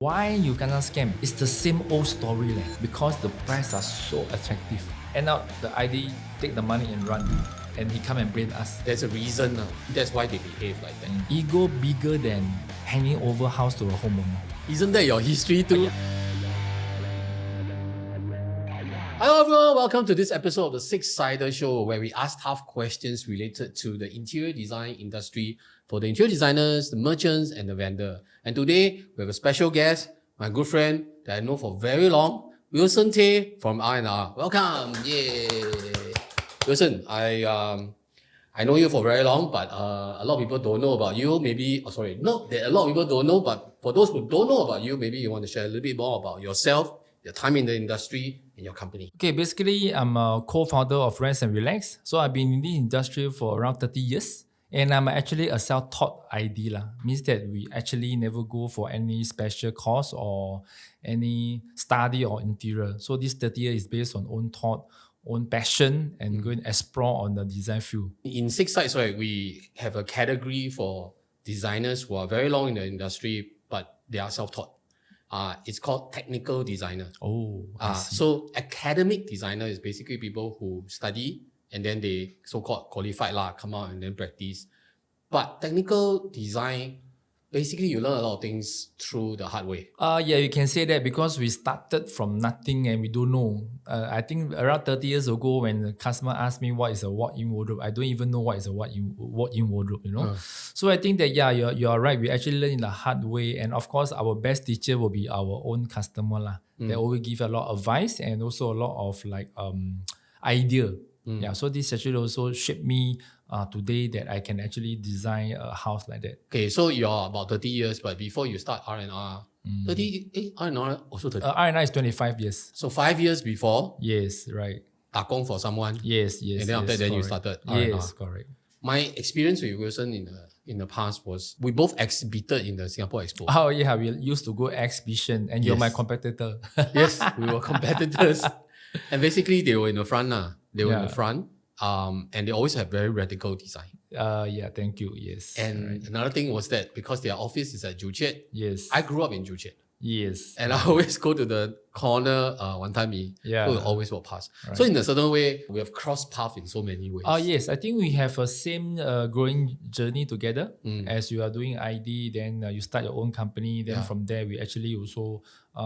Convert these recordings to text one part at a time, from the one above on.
Why you gonna scam? It's the same old story because the price are so attractive. End up the ID take the money and run, and he come and blame us. There's a reason. That's why they behave like that. Ego bigger than hanging over house to a homeowner. Isn't that your history too? Hello everyone, welcome to this episode of the SIXiDER Show, where we ask tough questions related to the interior design industry for the interior designers, the merchants, and the vendor. And today we have a special guest, my good friend that I know for very long, Wilson Teh from R&R. Welcome, yay! Wilson, I know you for very long, but a lot of people don't know about you. Not that a lot of people don't know, but for those who don't know about you, maybe you want to share a little bit more about yourself, your time in the industry, and your company. Okay, basically I'm a co-founder of Rezt Relax. So I've been in the industry for around 30 years. And I'm actually a self-taught ID. Means that we actually never go for any special course or any study or interior. So this 30 years is based on own thought, own passion, and going to explore on the design field. In SIXiDES, right, we have a category for designers who are very long in the industry, but they are self-taught. It's called technical designer. Oh, so academic designer is basically people who study and then they so-called qualified come out and then practice. But technical design, basically you learn a lot of things through the hard way. Yeah, you can say that because we started from nothing and we don't know. I think around 30 years ago when the customer asked me what is a walk-in wardrobe, I don't even know what is a walk-in wardrobe, So I think that, yeah, you're right. We actually learn in the hard way. And of course, our best teacher will be our own customer. They always give a lot of advice and also a lot of idea. Yeah, so this actually also shaped me today that I can actually design a house like that. Okay, so you're about 30 years, but before you start R&R, R&R also 30. R&R is 25 years. So 5 years before, Yes, right. 打工 for someone. Yes. And then after that, you started R&R. Yes, correct. My experience with Wilson in the past was we both exhibited in the Singapore Expo. Oh yeah, we used to go exhibition and you're my competitor. Yes, we were competitors. And basically they were in the front. They were in the front. And they always have very radical design. Yeah, thank you. Yes. And another thing was that because their office is at Joo Chiat, yes, I grew up in Joo Chiat. Yes. And I always go to the corner Wantan Mee. Yeah. So we always walk past. Right. So in a certain way, we have crossed paths in so many ways. Yes, I think we have a same growing journey together. As you are doing ID, then you start your own company. Then from there, we actually also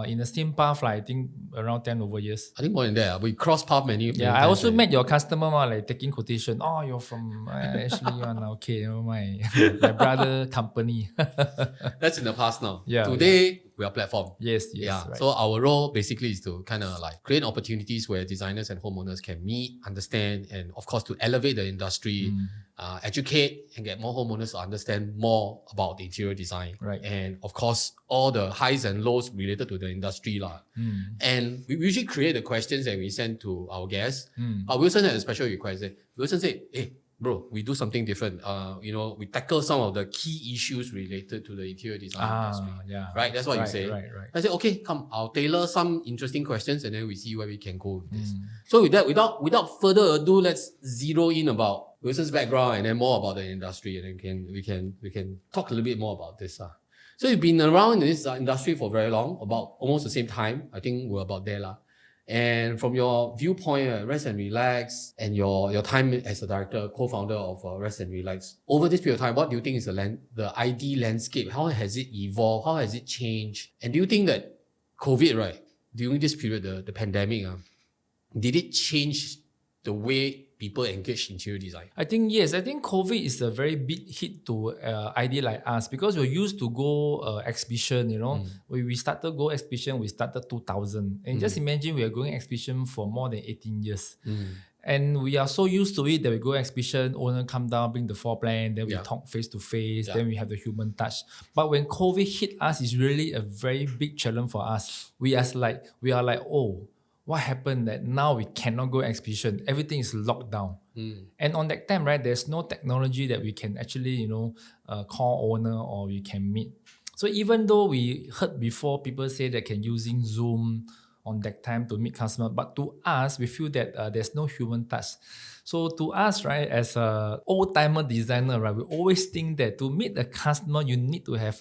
in the same path, I think around 10 over years. I think more than that. We crossed paths many Yeah, I also met your customer, taking quotation. Oh, you're from actually okay, my brother company. That's in the past now. Yeah. Today, we are platform. Yes. Yeah. Right. So our role basically is to kind of create opportunities where designers and homeowners can meet, understand, and of course to elevate the industry, educate, and get more homeowners to understand more about the interior design. Right. And of course, all the highs and lows related to the industry. And we usually create the questions that we send to our guests. But Wilson had a special request. Wilson said, hey, bro, we do something different. We tackle some of the key issues related to the interior design industry. Yeah. Right? That's what you say. Right. I said, okay, come, I'll tailor some interesting questions and then we see where we can go with this. So with that, without further ado, let's zero in about Wilson's background and then more about the industry, and then we can talk a little bit more about this. So you've been around in this industry for very long, about almost the same time. I think we're about there. And from your viewpoint, Rezt Relax, and your time as a director, co-founder of Rezt Relax, over this period of time, what do you think is the ID landscape? How has it evolved? How has it changed? And do you think that COVID, right, during this period, the pandemic, did it change the way people engage in interior design? I think yes. I think COVID is a very big hit to ID like us because we used to go exhibition. We started go exhibition. We started 2000, and just imagine we are going exhibition for more than 18 years. And we are so used to it that we go exhibition, owner come down, bring the floor plan, then we talk face to face, then we have the human touch. But when COVID hit us, it's really a very big challenge for us. We are like, oh, what happened that now we cannot go exhibition? Everything is locked down. And on that time, right, there's no technology that we can actually, call owner or we can meet. So even though we heard before people say they can using Zoom on that time to meet customer. But to us, we feel that there's no human touch. So to us, right, as a old-timer designer, right, we always think that to meet a customer, you need to have,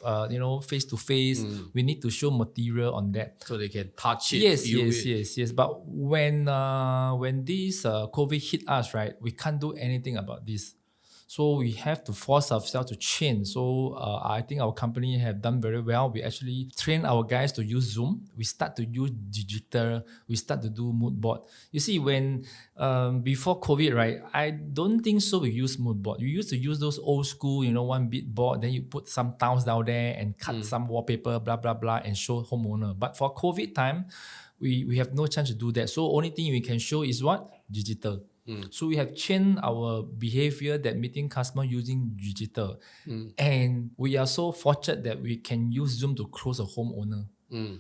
face-to-face. We need to show material on that. So they can touch it, Yes, feel yes, it. yes. But when this COVID hit us, right, we can't do anything about this. So we have to force ourselves to change. So I think our company have done very well. We actually train our guys to use Zoom. We start to use digital. We start to do mood board. You see, when before COVID, right, I don't think so we use mood board. You used to use those old school, one bit board, then you put some tiles down there and cut some wallpaper, blah, blah, blah, and show homeowner. But for COVID time, we have no chance to do that. So only thing we can show is what? Digital. So we have changed our behavior that meeting customer using digital. And we are so fortunate that we can use Zoom to close a homeowner.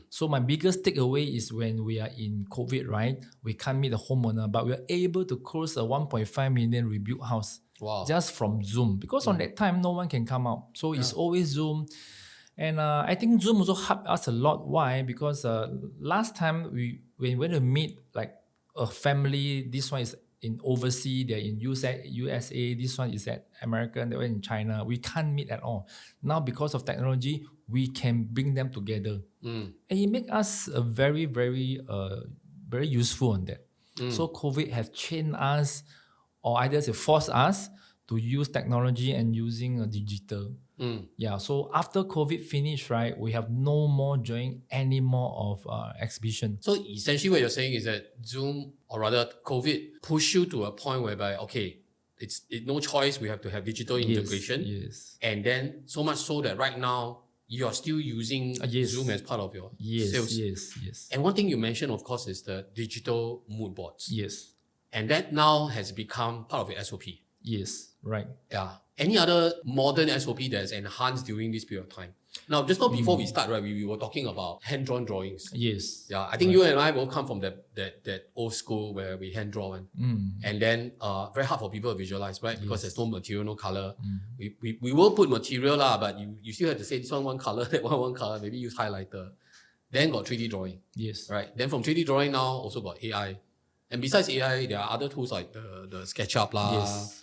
So my biggest takeaway is when we are in COVID, right? We can't meet the homeowner, but we are able to close a 1.5 million rebuilt house. Wow. Just from Zoom. Because on that time, no one can come out. So it's always Zoom. And I think Zoom also helped us a lot. Why? Because last time when we went to meet like a family, this one is in overseas, they're in USA, this one is at America, they were in China. We can't meet at all. Now, because of technology, we can bring them together. And it makes us very, very, very useful on that. So COVID has changed us, or either it forced us to use technology and using digital. Yeah, so after COVID finished, right, we have no more join any more of exhibition. So essentially what you're saying is that Zoom, or rather COVID, push you to a point whereby, okay, it's no choice, we have to have digital integration. Yes. And then so much so that right now, you are still using Zoom as part of your sales. Yes. And one thing you mentioned, of course, is the digital mood boards. Yes. And that now has become part of your SOP. Yes, right. Yeah. Any other modern SOP that's enhanced during this period of time? Now, just now before we start, right, we were talking about hand-drawn drawings. Yes. Yeah, I think you and I will come from that old school where we hand-draw one. And then very hard for people to visualize, right? Because there's no material, no color. We will put material, but you still have to say this one color, that one color, maybe use highlighter. Then got 3D drawing. Yes. Right. Then from 3D drawing now, also got AI. And besides AI, there are other tools like the SketchUp lah. Yes.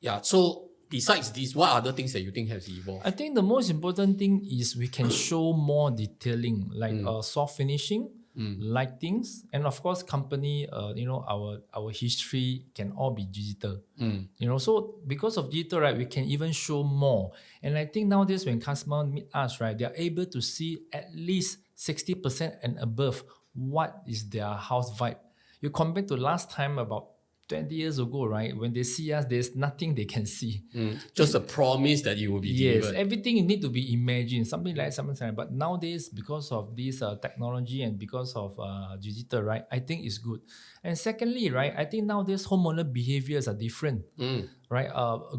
Yeah, so besides these, what other things that you think has evolved? I think the most important thing is we can show more detailing, like soft finishing, lightings, and of course, company, our history can all be digital. So because of digital, right, we can even show more. And I think nowadays when customers meet us, right, they are able to see at least 60% and above what is their house vibe. You compare to last time about 20 years ago, right? When they see us, there's nothing they can see. Just a promise that you will be delivered. Yes, everything you need to be imagined, something like. But nowadays, because of this technology and because of digital, right, I think it's good. And secondly, right, I think nowadays homeowner behaviors are different, right?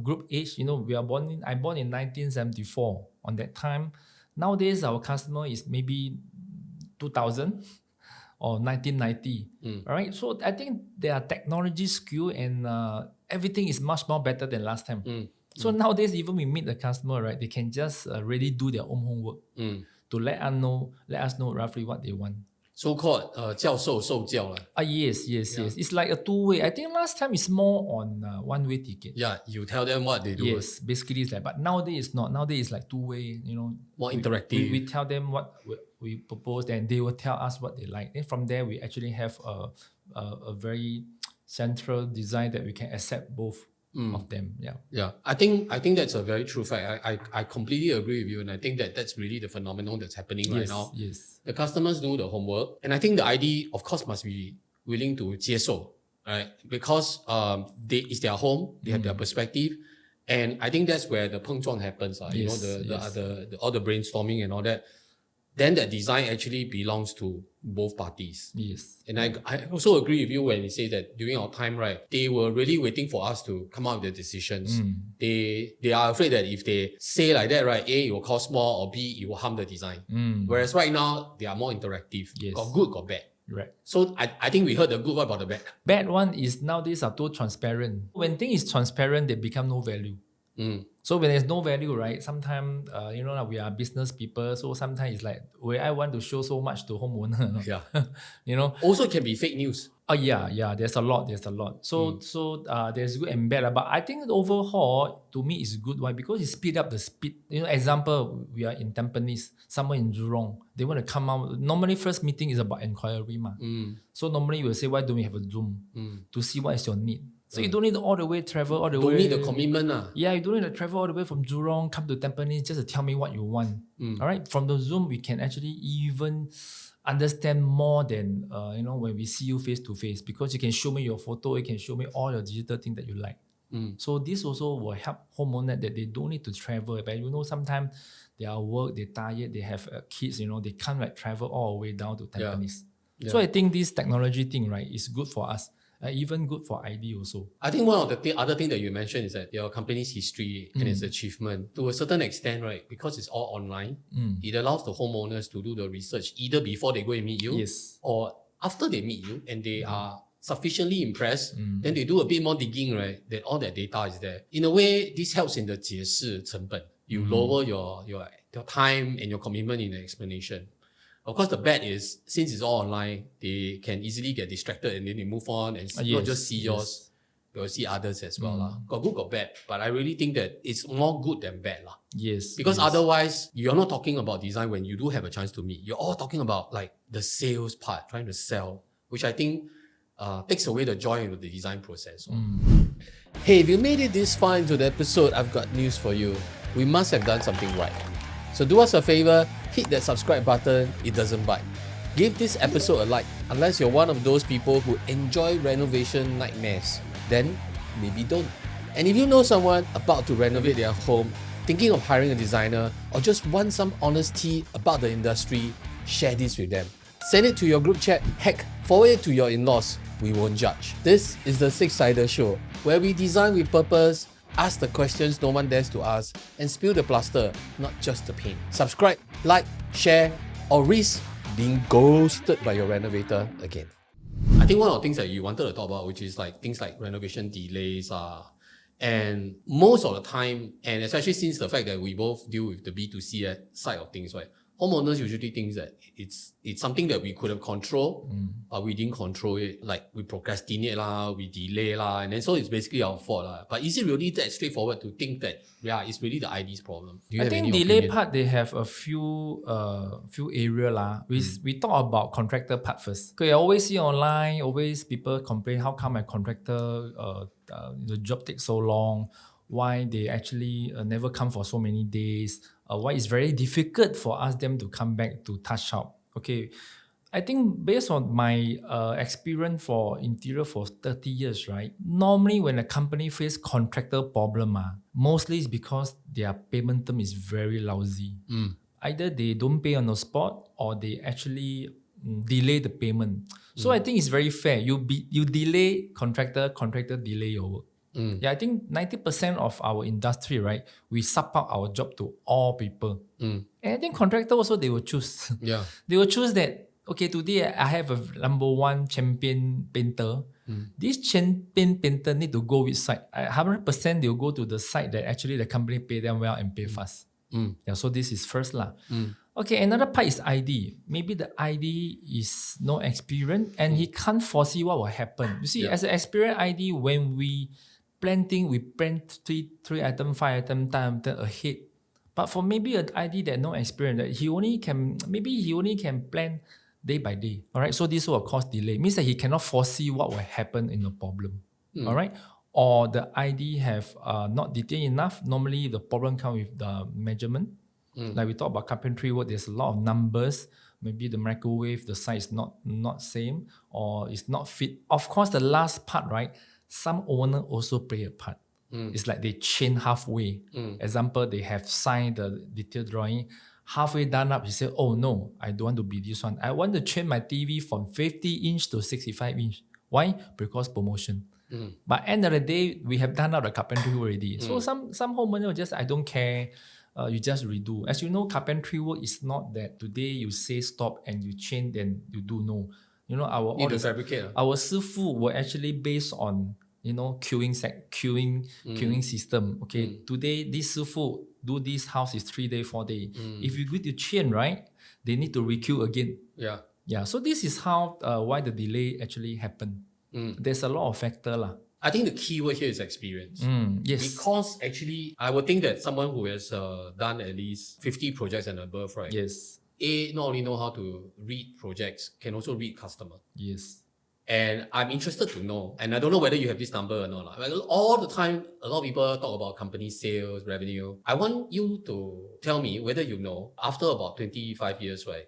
Group age, I born in 1974. On that time, nowadays our customer is maybe 2000. Or 1990, right? So I think their technology skill and everything is much more better than last time. So nowadays, even we meet the customer, right? They can just really do their own homework to let us know roughly what they want. So-called 教授受教啦. Yes. It's like a two-way. I think last time it's more on one-way ticket. Yeah, you tell them what they do. Yes, basically it's like, but nowadays it's not. Nowadays it's like two-way, More interactive. We tell them what we propose and they will tell us what they like. And from there, we actually have a very central design that we can accept both of them. Yeah. I think that's a very true fact. I completely agree with you, and I think that's really the phenomenon that's happening right now. Yes. The customers do the homework, and I think the ID, of course, must be willing to 接受, right? Because it's their home, they have their perspective, and I think that's where the 碰撞 happens. All the brainstorming and all that. Then that design actually belongs to both parties. Yes. And I also agree with you when you say that during our time, right, they were really waiting for us to come out with the decisions. They are afraid that if they say like that, right, A, it will cost more, or B, it will harm the design. Whereas right now, they are more interactive. Yes. Got good, got bad. Right. So I think we heard the good. What about the bad? Bad one is nowadays are too transparent. When things is transparent, they become no value. So when there's no value, right? Sometimes, like we are business people, so sometimes it's like, will I want to show so much to homeowner? Yeah. you know, Also can be fake news. Oh yeah, there's a lot. So there's good and bad, but I think overall to me is good. Why? Because it speed up the speed. Example, we are in Tampines, somewhere in Jurong. They want to come out. Normally, first meeting is about inquiry, So normally you will say, why don't we have a Zoom to see what is your need? So you don't need all the way travel all the way. Don't need the commitment. Yeah, you don't need to travel all the way from Jurong, come to Tampines just to tell me what you want. All right, from the Zoom we can actually even understand more than when we see you face to face, because you can show me your photo, you can show me all your digital thing that you like. So this also will help homeowner that they don't need to travel. But sometimes they are work, they're tired, they have kids, they can't travel all the way down to Tampines. So I think this technology thing, right, is good for us. Even good for ID also. I think one of the other thing that you mentioned is that your company's history and its achievement, to a certain extent, right, because it's all online, it allows the homeowners to do the research either before they go and meet you, or after they meet you and they are sufficiently impressed, then they do a bit more digging, right, that all that data is there. In a way, this helps in the 解释成本. You lower your time and your commitment in the explanation. Of course, the bad is, since it's all online, they can easily get distracted and then they move on and not just see yours, they'll see others as well. Got good, got bad. But I really think that it's more good than bad. Yes. Because otherwise, you're not talking about design when you do have a chance to meet. You're all talking about the sales part, trying to sell, which I think takes away the joy of the design process. Hey, if you made it this far into the episode, I've got news for you. We must have done something right. So do us a favor, hit that subscribe button, it doesn't bite. Give this episode a like, unless you're one of those people who enjoy renovation nightmares. Then maybe don't. And if you know someone about to renovate their home, thinking of hiring a designer, or just want some honesty about the industry, share this with them. Send it to your group chat, heck, forward it to your in-laws. We won't judge. This is the SIXiDER Show, where we design with purpose, ask the questions no one dares to ask, and spill the plaster, not just the paint. Subscribe, like, share, or risk being ghosted by your renovator again. I think one of the things that you wanted to talk about, which is things like renovation delays, and most of the time, and especially since the fact that we both deal with the B2C side of things, right? Homeowners usually think that it's something that we could have controlled, but we didn't control it. We procrastinate we delay and then so it's basically our fault But is it really that straightforward to think that it's really the ID's problem? I think delay part, they have a few area We talk about contractor part first. Okay, I always see online, always people complain, how come my contractor the job takes so long? Why they actually never come for so many days? Why it's very difficult for them to come back to touch up. Okay, I think based on my experience for interior for 30 years, right? Normally when a company face contractor problem, mostly it's because their payment term is very lousy. Either they don't pay on the spot or they actually delay the payment. So I think it's very fair. You delay contractor delay your work. I think 90% of our industry, right, we sub out our job to all people. And I think contractor also, they will choose. They will choose that, okay, today I have a number one champion painter. This champion painter need to go which site? 100% they'll go to the site that actually the company pay them well and pay fast. So this is first . Okay, another part is ID. Maybe the ID is no experience and he can't foresee what will happen. You see, as an experienced ID, when we plan thing, we plan 3 item, 5 item, 10 item ahead. But for maybe an ID that no experience, that he only can plan day by day. All right, so this will cause delay. Means that he cannot foresee what will happen in the problem. All right, or the ID have not detailed enough. Normally the problem comes with the measurement. Like we talk about carpentry work, there's a lot of numbers. Maybe the microwave, the size is not same, or it's not fit. Of course, the last part, right? Some owner also play a part. It's like they change halfway. Example, they have signed the detailed drawing. Halfway done up, he said, oh no, I don't want to be this one. I want to change my TV from 50-inch to 65-inch. Why? Because promotion. But end of the day, we have done up the carpentry already. So some homeowner just, I don't care. You just redo. As you know, carpentry work is not that today you say stop and you change, then you do no. Our need to fabricate. Our 师傅 were actually based on queuing system. Okay, today this Sifu do this house is 3 day, 4 day. If you go to chain, right, they need to requeue again. Yeah. So this is how why the delay actually happened. There's a lot of factor lah. I think the key word here is experience. Yes. Because actually, I would think that someone who has done at least 50 projects and above, right? Yes. Not only know how to read projects, can also read customer. Yes. And I'm interested to know, and I don't know whether you have this number or not. Like all the time, a lot of people talk about company sales, revenue. I want you to tell me whether you know, after about 25 years, right,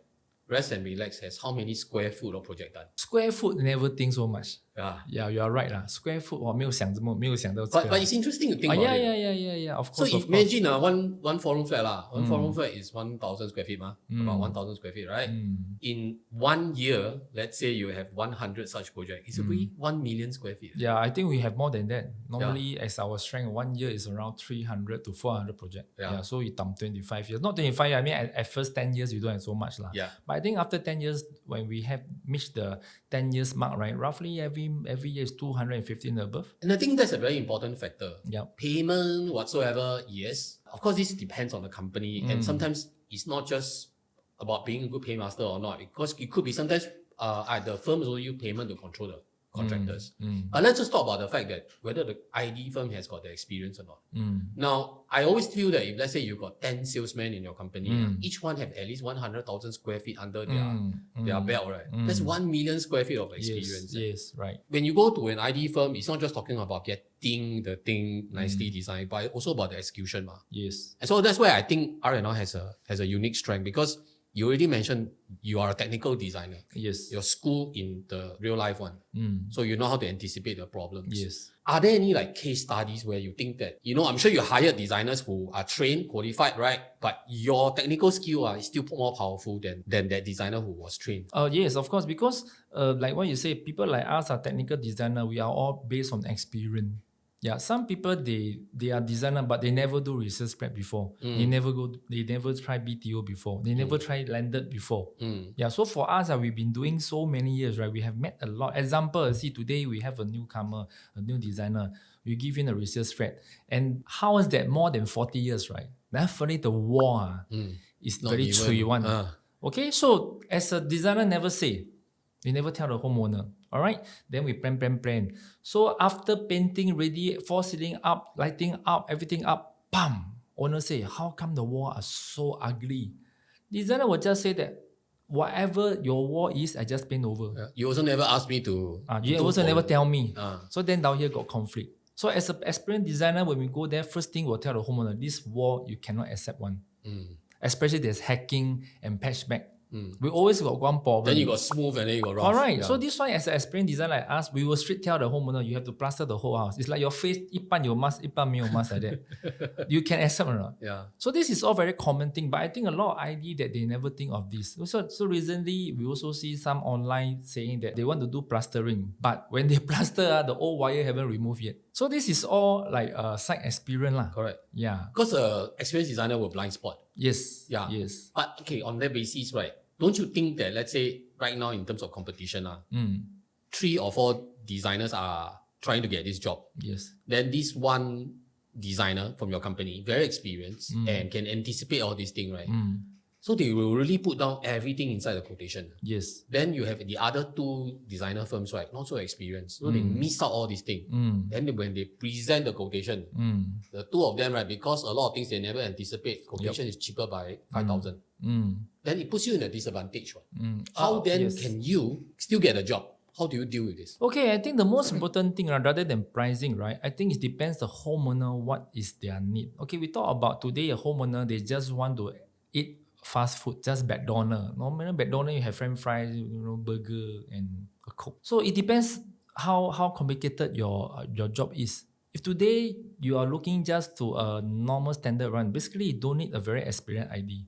Rezt and Relax has how many square foot of project done? Square foot never think so much. Yeah, you are right lah. Square foot 我没有想到 But it's interesting to think about it. Yeah. Of course. So imagine one 4-room flat lah. One 4-room flat is 1,000 square feet about 1,000 square feet, right? In 1 year, let's say you have 100 such projects. It's already 1 million square feet. Yeah, I think we have more than that. Normally, as our strength, 1 year is around 300 to 400 projects. Yeah, so you dump 25 years. Not 25, I mean at first 10 years, you don't have so much lah. Yeah. But I think after 10 years, when we have reached the 10 years mark, right, roughly every year is 215 above. And I think that's a very important factor. Yeah. Payment, whatsoever, yes. Of course, this depends on the company. And sometimes it's not just about being a good paymaster or not. Because it could be sometimes the firms owe you payment to control the contractors. But let's just talk about the fact that whether the ID firm has got the experience or not. Now, I always feel that if let's say you've got 10 salesmen in your company, each one have at least 100,000 square feet under their belt, right? That's 1 million square feet of experience. Yes, right. When you go to an ID firm, it's not just talking about getting the thing nicely designed, but also about the execution. Yes. And so that's where I think R&R has a unique strength, because you already mentioned you are a technical designer. Yes. Your school in the real life one. So you know how to anticipate the problems. Yes. Are there any like case studies where you think that, I'm sure you hired designers who are trained, qualified, right? But your technical skill is still more powerful than that designer who was trained. Yes, of course, because like what you say, people like us are technical designer. We are all based on experience. Yeah, some people they are designer, but they never do research prep before. They never try BTO before. They never try landed before. Yeah, so for us, we've been doing so many years, right? We have met a lot. Example, see today we have a newcomer, a new designer. We give him a research prep, and how is that more than 40 years, right? Definitely the wall is very chui one. Okay, so as a designer, never say. We never tell the homeowner. All right, then we plan. So after painting ready, fall ceiling up, lighting up, everything up, bam! Owner say, how come the wall are so ugly? Designer will just say that whatever your wall is, I just paint over. Yeah. You also never asked me to. You also never tell me. So then down here got conflict. So as an experienced designer, when we go there, first thing we'll tell the homeowner, this wall you cannot accept one. Especially there's hacking and patchback. We always got one problem. Then you got smooth and then you got rough. Alright, so this one as an experienced designer like us, we will straight tell the homeowner, you have to plaster the whole house. It's like your face, 一半有 mask, 一半没有 mask like that. You can accept or not? Yeah. So this is all very common thing, but I think a lot of ID that they never think of this. So recently, we also see some online saying that they want to do plastering, but when they plaster, the old wire haven't removed yet. So this is all like site experience lah. Correct. Yeah. Because experienced designer will blind spot. Yes. Yeah. Yes. But okay, on that basis, right? Don't you think that, let's say, right now in terms of competition, 3 or 4 designers are trying to get this job? Yes. Then this one designer from your company, very experienced and can anticipate all these things, right? So they will really put down everything inside the quotation. Yes. Then you have the other 2 designer firms, right? Not so experienced. So they miss out all these things. Then when they present the quotation, the 2 of them, right, because a lot of things they never anticipate, quotation is cheaper by 5,000. Then it puts you in a disadvantage. How then can you still get a job? How do you deal with this? Okay, I think the most important thing rather than pricing, right? I think it depends the homeowner what is their need. Okay, we talk about today a homeowner, they just want to eat fast food, just McDonald's. Normally McDonald's you have French fries, burger and a Coke. So it depends how complicated your job is. If today you are looking just to a normal standard run, basically you don't need a very experienced ID.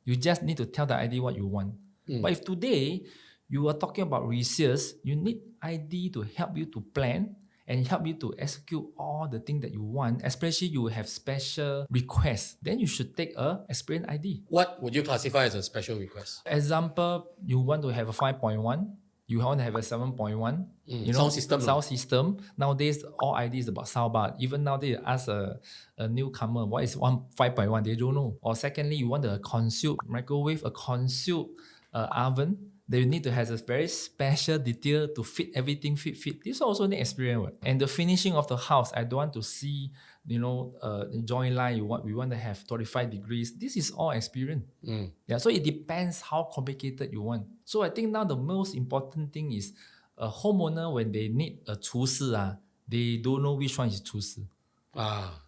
You just need to tell the ID what you want. But if today you are talking about research, you need ID to help you to plan and help you to execute all the things that you want, especially you have special requests. Then you should take a experienced ID. What would you classify as a special request? Example, you want to have a 5.1, You want to have a 7.1, sound system. Sound system. Nowadays, all ID is about soundbar. Even nowadays, ask a newcomer, what is 5.1? They don't know. Or secondly, you want a concealed microwave, a concealed oven. They need to have a very special detail to fit everything fit. This also need experience. Right? And the finishing of the house, I don't want to see, the joint line. We want to have 35 degrees. This is all experience. Yeah, so it depends how complicated you want. So I think now the most important thing is a homeowner when they need a 厨师, they don't know which one is 厨师.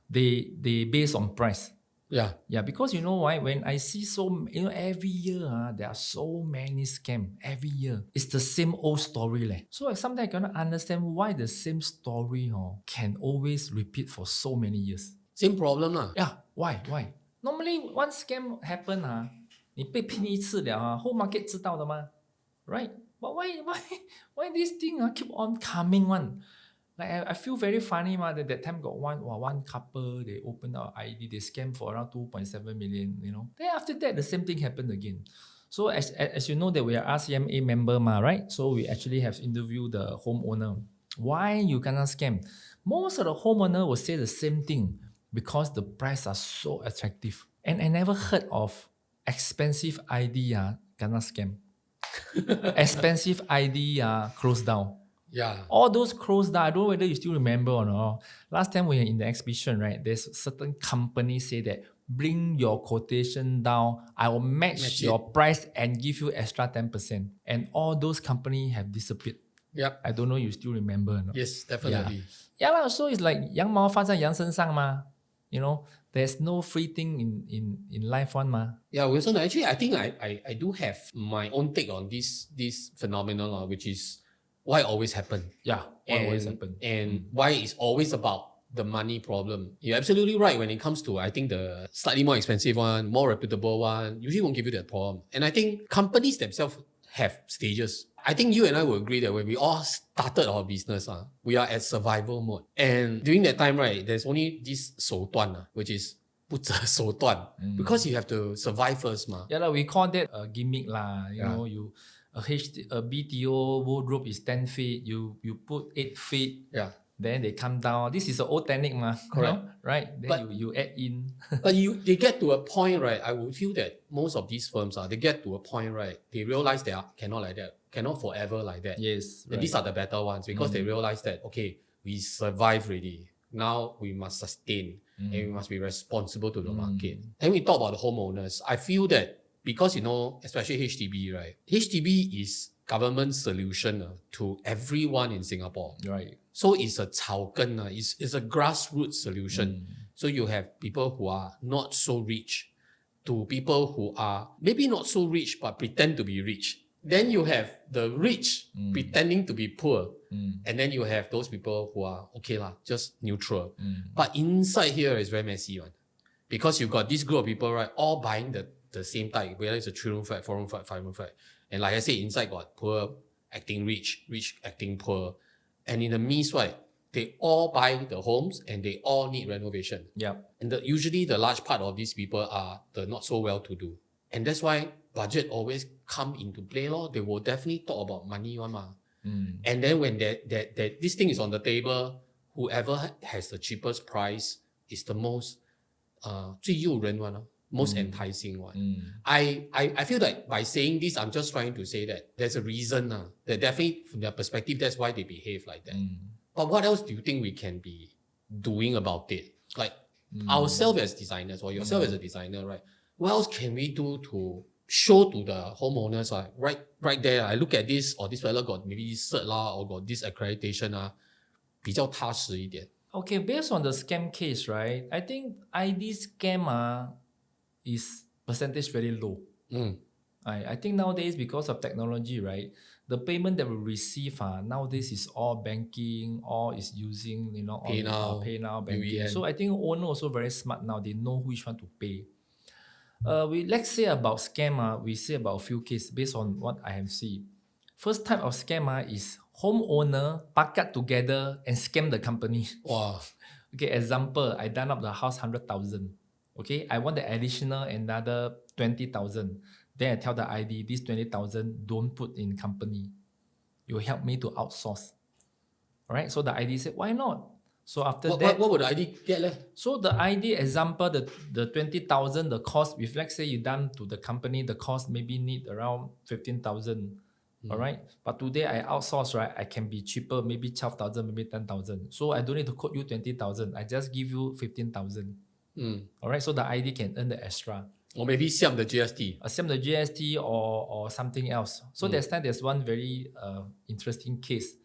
They base on price. Yeah, because you know why? When I see every year there are so many scams every year. It's the same old story. So sometimes I cannot understand why the same story can always repeat for so many years. Same problem lah. Yeah, why? Normally one scam happen 你被骗一次了whole market 知道的吗 right? But why this thing keep on coming one? Like I feel very funny that time got one couple, they opened up ID, they scammed for around 2.7 million, Then after that, the same thing happened again. So as you know that we are RCMA member right? So we actually have interviewed the homeowner. Why you cannot scam? Most of the homeowner will say the same thing because the price are so attractive. And I never heard of expensive ID cannot scam. Expensive ID closed down. Yeah. All those closed down. I don't know whether you still remember or not. Last time we were in the exhibition, right? There's certain companies say that bring your quotation down. I will match your price and give you extra 10%. And all those companies have disappeared. Yep. I don't know you still remember or not. Yes, definitely. Yeah, so it's like 羊毛放在羊身上嘛. There's no free thing in life one ma. Yeah, Wilson, actually I think I do have my own take on this phenomenon, which is why it always happen. Yeah, why always happen. And why it's always about the money problem. You're absolutely right when it comes to, I think, the slightly more expensive one, more reputable one, usually won't give you that problem. And I think companies themselves have stages. I think you and I will agree that when we all started our business, we are at survival mode. And during that time, right, there's only this 手段, which is 不择手段, because you have to survive first. Yeah, we call that a gimmick lah. A BTO wardrobe is 10 feet, you put 8 feet, then they come down. This is an old technique, correct? Right? Then you add in. But they get to a point, right? I would feel that most of these firms, they get to a point, right? They realize they cannot like that, cannot forever like that. Yes. Right. These are the better ones because they realize that, okay, we survive already. Now we must sustain and we must be responsible to the market. Then we talk about the homeowners. I feel that because, especially HDB, right? HDB is government solution to everyone in Singapore. Right. So it's a 草根, it's a grassroots solution. So you have people who are not so rich to people who are maybe not so rich but pretend to be rich. Then you have the rich pretending to be poor. And then you have those people who are just neutral. But inside here is very messy one. Because you've got this group of people, right, all buying the same type, whether it's a 3-room flat, 4-room flat, 5-room flat. And like I said, inside got poor acting rich, rich acting poor. And in the midst, right, they all buy the homes and they all need renovation. Yeah. And usually the large part of these people are the not so well-to-do. And that's why budget always come into play. They will definitely talk about money one. And then when this thing is on the table, whoever has the cheapest price is the most 最诱人one, most enticing one. I feel that by saying this, I'm just trying to say that there's a reason that definitely from their perspective, that's why they behave like that. But what else do you think we can be doing about it? Like ourselves as designers or yourself as a designer, right? What else can we do to show to the homeowners, right there, I look at this, or this fella got maybe cert or got this accreditation, 比较踏实一点. Okay, based on the scam case, right? I think ID scam is percentage very low. I think nowadays because of technology, right? The payment that we receive nowadays is all banking, all is using PayNow banking. UEN. So I think owner also very smart now. They know which one to pay. Let's say about scam, we say about a few cases based on what I have seen. First type of scam is homeowner packet together and scam the company. Wow. Okay, example, I done up the house 100,000. Okay, I want the additional another 20,000. Then I tell the ID, this 20,000 don't put in company. you help me to outsource. All right. So the ID said, why not? So after What, that, what would the ID get leh? so the ID example, the 20,000, the cost, if let's say you done to the company, the cost maybe need around 15,000. All right. But today I outsource, right? I can be cheaper, maybe 12,000, maybe 10,000. So I don't need to quote you 20,000. I just give you 15,000. All right. So the ID can earn the extra. Or maybe siam the GST. Same the GST or something else. So there's one very interesting case.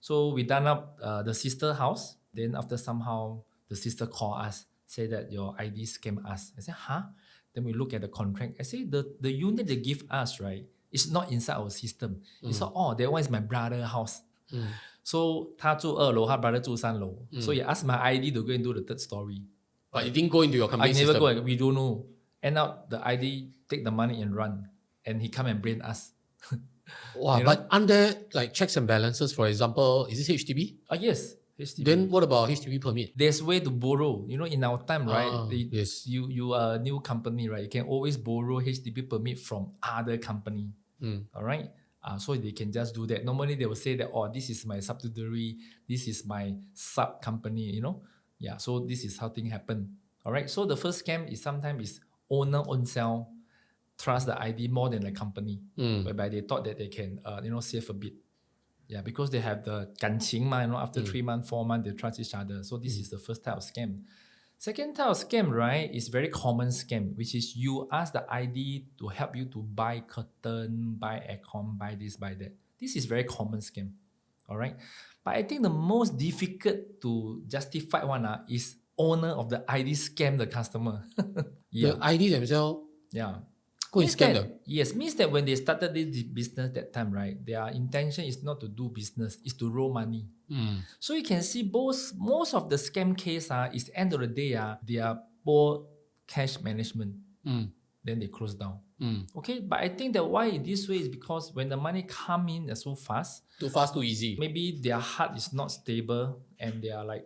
So we done up the sister house. Then after somehow the sister call us, say that your ID scam us. I say, huh? Then we look at the contract. I say the unit they give us, right, it's not inside our system. It's oh, that one is my brother house. So 他住2楼, her brother 住3楼. So he asked my ID to go and do the third story. But it didn't go into your company I never system. go. We don't know. End up the ID take the money and run, and he come and blame us. Wow, but aren't there like checks and balances? For example, is this HDB? Yes, HDB. Then what about HDB permit? There's way to borrow. You know, in our time, right? Yes. You are a new company, right? You can always borrow HDB permit from other company. All right. So they can just do that. Normally they will say that, oh, this is my subsidiary, this is my sub company. You know, yeah. So this is how things happen. All right. So the first scam is sometimes owner own self trust the ID more than the company, whereby they thought that they can save a bit. Yeah, because they have the 感情嘛, after 3 months, 4 months, they trust each other. So this is the first type of scam. Second type of scam, right, is very common scam, which is you ask the ID to help you to buy curtain, buy aircon, buy this, buy that. This is very common scam. All right. But I think the most difficult to justify one is owner of the ID scam the customer. The ID themselves Yeah. go and scam them. Yes, means that when they started this business that time, right, their intention is not to do business, is to roll money. So you can see most of the scam case is end of the day, they are poor cash management. Then they close down. Okay, but I think that why this way is because when the money come in so fast. Too fast, too easy. Maybe their heart is not stable and they are like,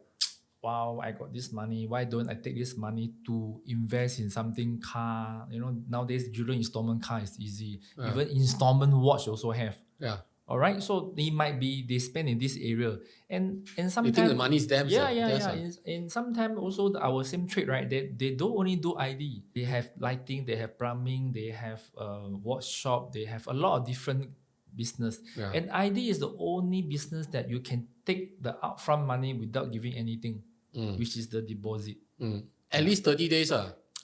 wow, I got this money. Why don't I take this money to invest in something car? You know, nowadays, during installment car is easy. Even installment watch also have. Yeah. All right. So they spend in this area. And sometimes. They think the money is theirs. Yeah. And sometimes also our same trade, right? They don't only do ID. They have lighting, they have plumbing, they have watch shop, they have a lot of different business. Yeah. And ID is the only business that you can take the upfront money without giving anything. Which is the deposit. At least 30 days.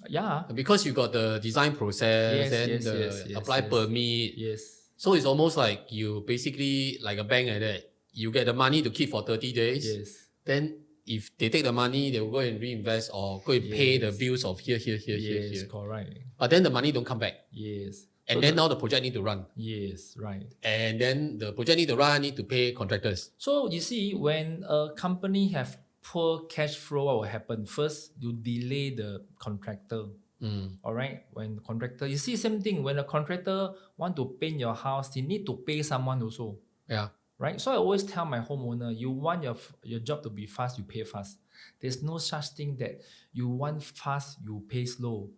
Yeah. Because you got the design process and the apply permit. Yes. So it's almost like you basically like a bank like that. You get the money to keep for 30 days. Yes. Then if they take the money, they will go and reinvest or go and pay the bills of here. Yes, correct. But then the money don't come back. Yes. And so then now the project need to run. Yes, right. And then the project need to run, need to pay contractors. So you see, when a company have poor cash flow, what will happen? First, you delay the contractor. All right. When contractor, you see same thing. When a contractor want to paint your house, he need to pay someone also. Yeah. Right. So I always tell my homeowner, you want your job to be fast, you pay fast. There's no such thing that you want fast, you pay slow.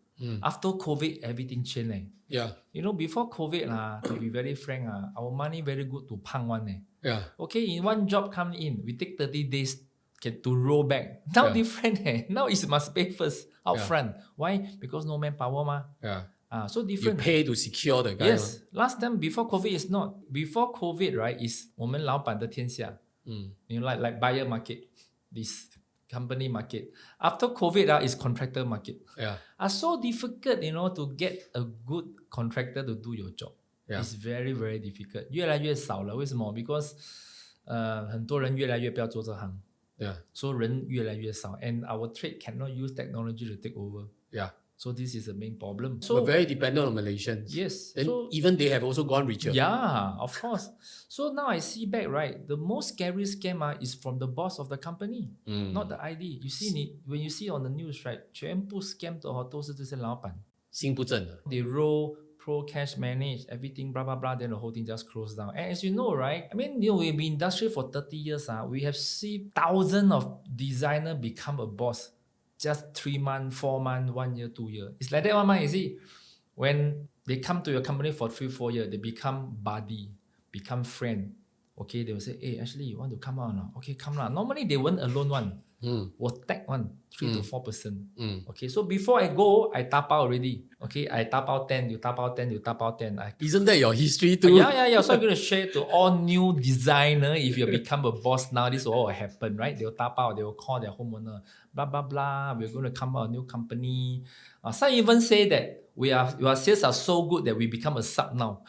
After COVID, everything changed. Yeah. You know, before COVID, to be very frank, our money very good to pang one. Yeah. Okay, in one job come in, we take 30 days to roll back. Now different. Now it must pay first upfront. Why? Because no manpower ma. Yeah. So different. You pay to secure the guy. Yes. Last time before COVID is not. Before COVID, right, is 我们老板的天下. You know, like buyer market, this company market. After COVID, is contractor market. Yeah. So difficult, you know, to get a good contractor to do your job. Yeah. It's very, very difficult. 越来越少了。为什么？ Because 很多人越来越不要做这行。Yeah. So 人越来越少 and our trade cannot use technology to take over. Yeah. So this is the main problem. So we're very dependent on Malaysians. Yes. And so, even they have also gone richer. Yeah, of course. So now I see back, right, the most scary scam is from the boss of the company, not the ID. You see, when you see on the news, right, 全部 scam 的都是这些老板。心不正。They roll pro cash manage everything, blah blah blah. Then the whole thing just closed down. And as you know, right? I mean, we've been in industry for 30 years. We have seen thousands of designers become a boss. Just 3 months, 4 months, 1 year, 2 years. It's like that one, man. You see, when they come to your company for 3-4 years, they become buddy, become friend. Okay, they will say, hey, actually, you want to come out now? Okay, come out. Normally, they weren't alone one. Will tag one, 3 to 4%. Okay, so before I go, I tap out already. Okay, I tap out 10, you tap out 10, you tap out 10. Isn't that your history too? Yeah. So I'm going to share to all new designer. If you become a boss now, this will all happen, right? They'll tap out, they will call their homeowner, blah, blah, blah. We're going to come out a new company. Some even say that your sales are so good that we become a sub now.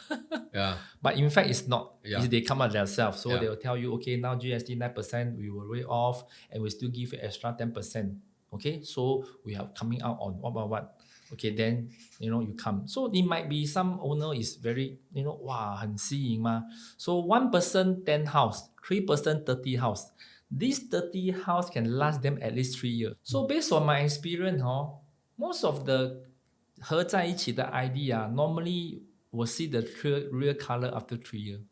Yeah. But in fact, it's not. Yeah. It's they come out themselves. So Yeah. they will tell you, okay, now GST 9%, we will waive off and we still give you extra 10%. Okay, so we are coming out on what. Okay, then, you come. So it might be some owner is very, wow, 很吸引嘛. So 1% 10 house, 3% 30 house. This 30 house can last them at least 3 years. So based on my experience, most of the 合在一起的 ID normally will see the real color after 3 years.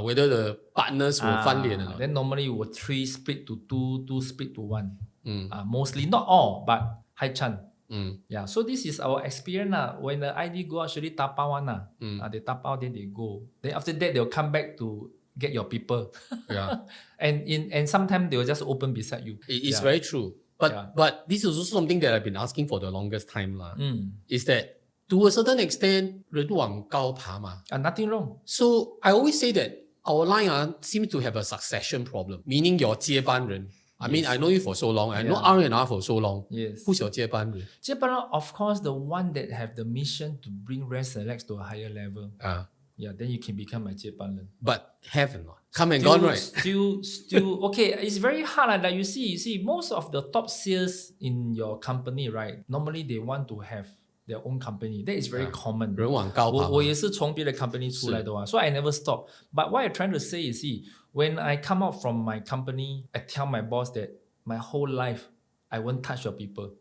Whether the partners will 翻脸 or not. Then normally will 3 split to 2, 2 split to 1. Mostly, not all, but high chance. Yeah, so this is our experience. When the ID go actually tap out one, they tap out, then they go. Then after that, they'll come back to get your people. Yeah. and sometimes they'll just open beside you. It's very true. But this is also something that I've been asking for the longest time. Is that to a certain extent, 人往高爬嘛. Nothing wrong. So I always say that our line seems to have a succession problem, meaning your 接班人. I mean, I know you for so long. I know R&R for so long. Yes. Who's your 接班人? 接班人, of course, the one that have the mission to bring Rezt Relax to a higher level. Yeah, then you can become my 接班人. But have or not? Come and gone, right? Still, okay, it's very hard. Like you see, most of the top sales in your company, right? Normally they want to have their own company. That is very common. 人往高爬嘛。我也是从别的 company 出来的嘛, so I never stop. But what I'm trying to say is, when I come out from my company, I tell my boss that my whole life, I won't touch your people.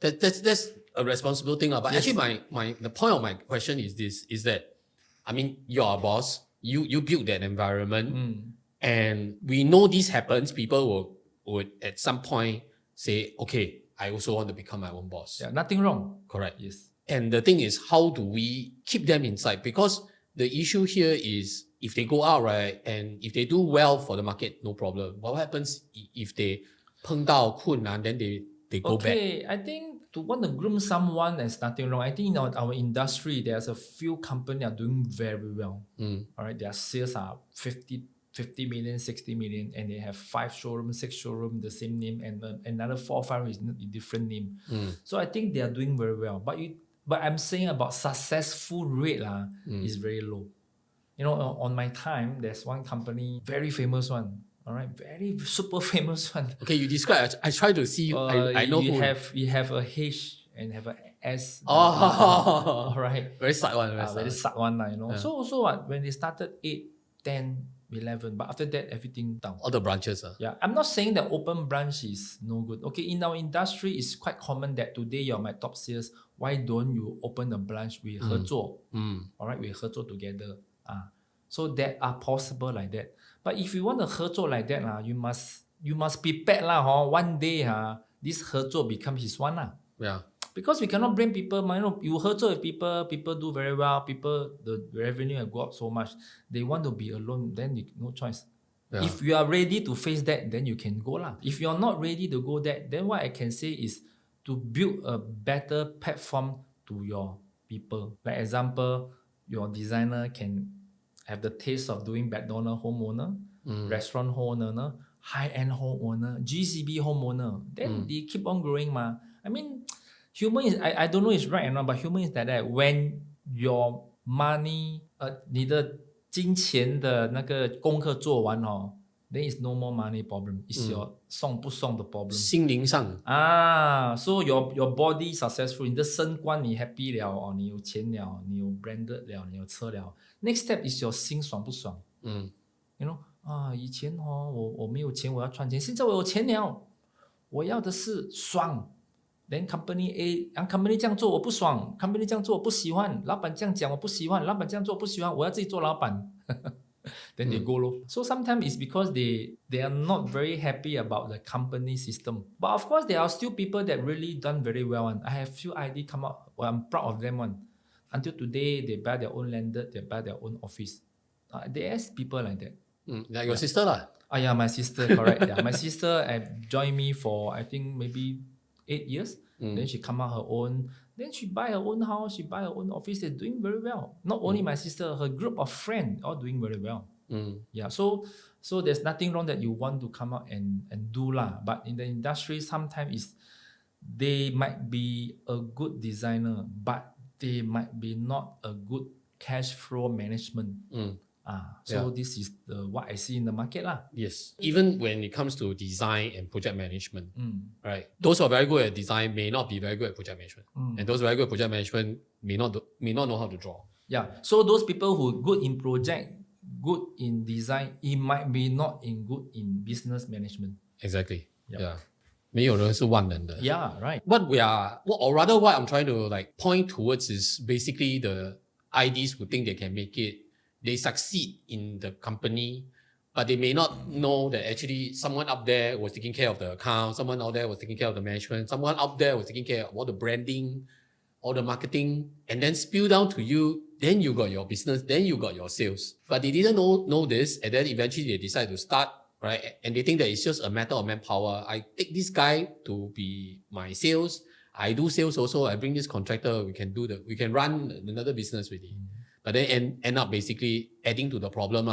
That's a responsible thing. But actually, the point of my question is this, is that, I mean, you're a boss, you build that environment, and we know this happens. People would at some point say, okay, I also want to become my own boss. Yeah, nothing wrong. Correct. Yes. And the thing is, how do we keep them inside? Because the issue here is, if they go out, right, and if they do well for the market, no problem. What happens if they 碰到困难, then they go back? Okay, I think to want to groom someone, there's nothing wrong. I think in our industry, there's a few companies are doing very well. All right, their sales are 50 million, 60 million, and they have 5 showrooms, 6 showrooms, the same name, and another 4 or 5 is a different name. So I think they are doing very well. But I'm saying about successful rate is very low. On my time, there's one company, very famous one. All right, very super famous one. Okay, you describe. I try to see. I know you who. you have a H and have a S. All right. Very sad one. Very sad one, Yeah. So what? When they started 8, 10, 11, but after that everything down. All the branches. Yeah, I'm not saying that open branch is no good. Okay, in our industry, it's quite common that today you're my top sales. Why don't you open a branch with 合作? All right, we 合作 together. So that are possible like that. But if you want to 合作 like that, you must prepare one day this 合作 become his one Yeah. Because we cannot blame people. You 合作 with people do very well, the revenue will go up so much. They want to be alone, then no choice. Yeah. If you are ready to face that, then you can go lah. If you're not ready to go that, then what I can say is to build a better platform to your people. Like example, your designer can have the taste of doing McDonald's homeowner, restaurant homeowner, high-end homeowner, GCB homeowner. Then they keep on growing ma. I mean, human is, I don't know it's right or not, but human is like that. When your money, 你的金钱的那个功课做完then it's no more money problem. It's your 送不送的 problem. 心灵上. So your body successful. 你的升官你 happy 了你有钱了，你有 branded 了，你有车了。Next step is your 心爽不爽。You know 以前我没有钱，我要赚钱，现在我有钱了，我要的是爽。Then company A，company 这样做我不爽 ，company 这样做我不喜欢，老板这样讲我不喜欢，老板这样做我不喜欢，我要自己做老板。Then they go low. So sometimes it's because they are not very happy about the company system. But of course, there are still people that really done very well. I have few ID come out. Well, I'm proud of them. Until today, they buy their own landed, they buy their own office. They ask people like that. Like your sister lah. Yeah, my sister, correct. Yeah, my sister joined me for I think maybe 8 years. Then she come out her own. Then she buy her own house. She buy her own office. They're doing very well. Not only my sister, her group of friends all doing very well. Yeah, so there's nothing wrong that you want to come out and do lah. But in the industry, sometimes they might be a good designer, but they might be not a good cash flow management. So this is what I see in the market lah. Yes. Even when it comes to design and project management, right? Those who are very good at design may not be very good at project management. And those very good at project management may not know how to draw. Yeah. So those people who are good in project, good in design, it might be not good in business management. Exactly. Yep. Yeah. 没有人是万能的. Yeah, right. Or rather what I'm trying to like point towards is basically the IDs who think they can make it. They succeed in the company, but they may not know that actually someone up there was taking care of the account, someone out there was taking care of the management, someone up there was taking care of all the branding, all the marketing, and then spill down to you. Then you got your business, then you got your sales. But they didn't know this, and then eventually they decide to start, right? And they think that it's just a matter of manpower. I take this guy to be my sales. I do sales also. I bring this contractor. We can run another business with it. But then end up basically adding to the problem.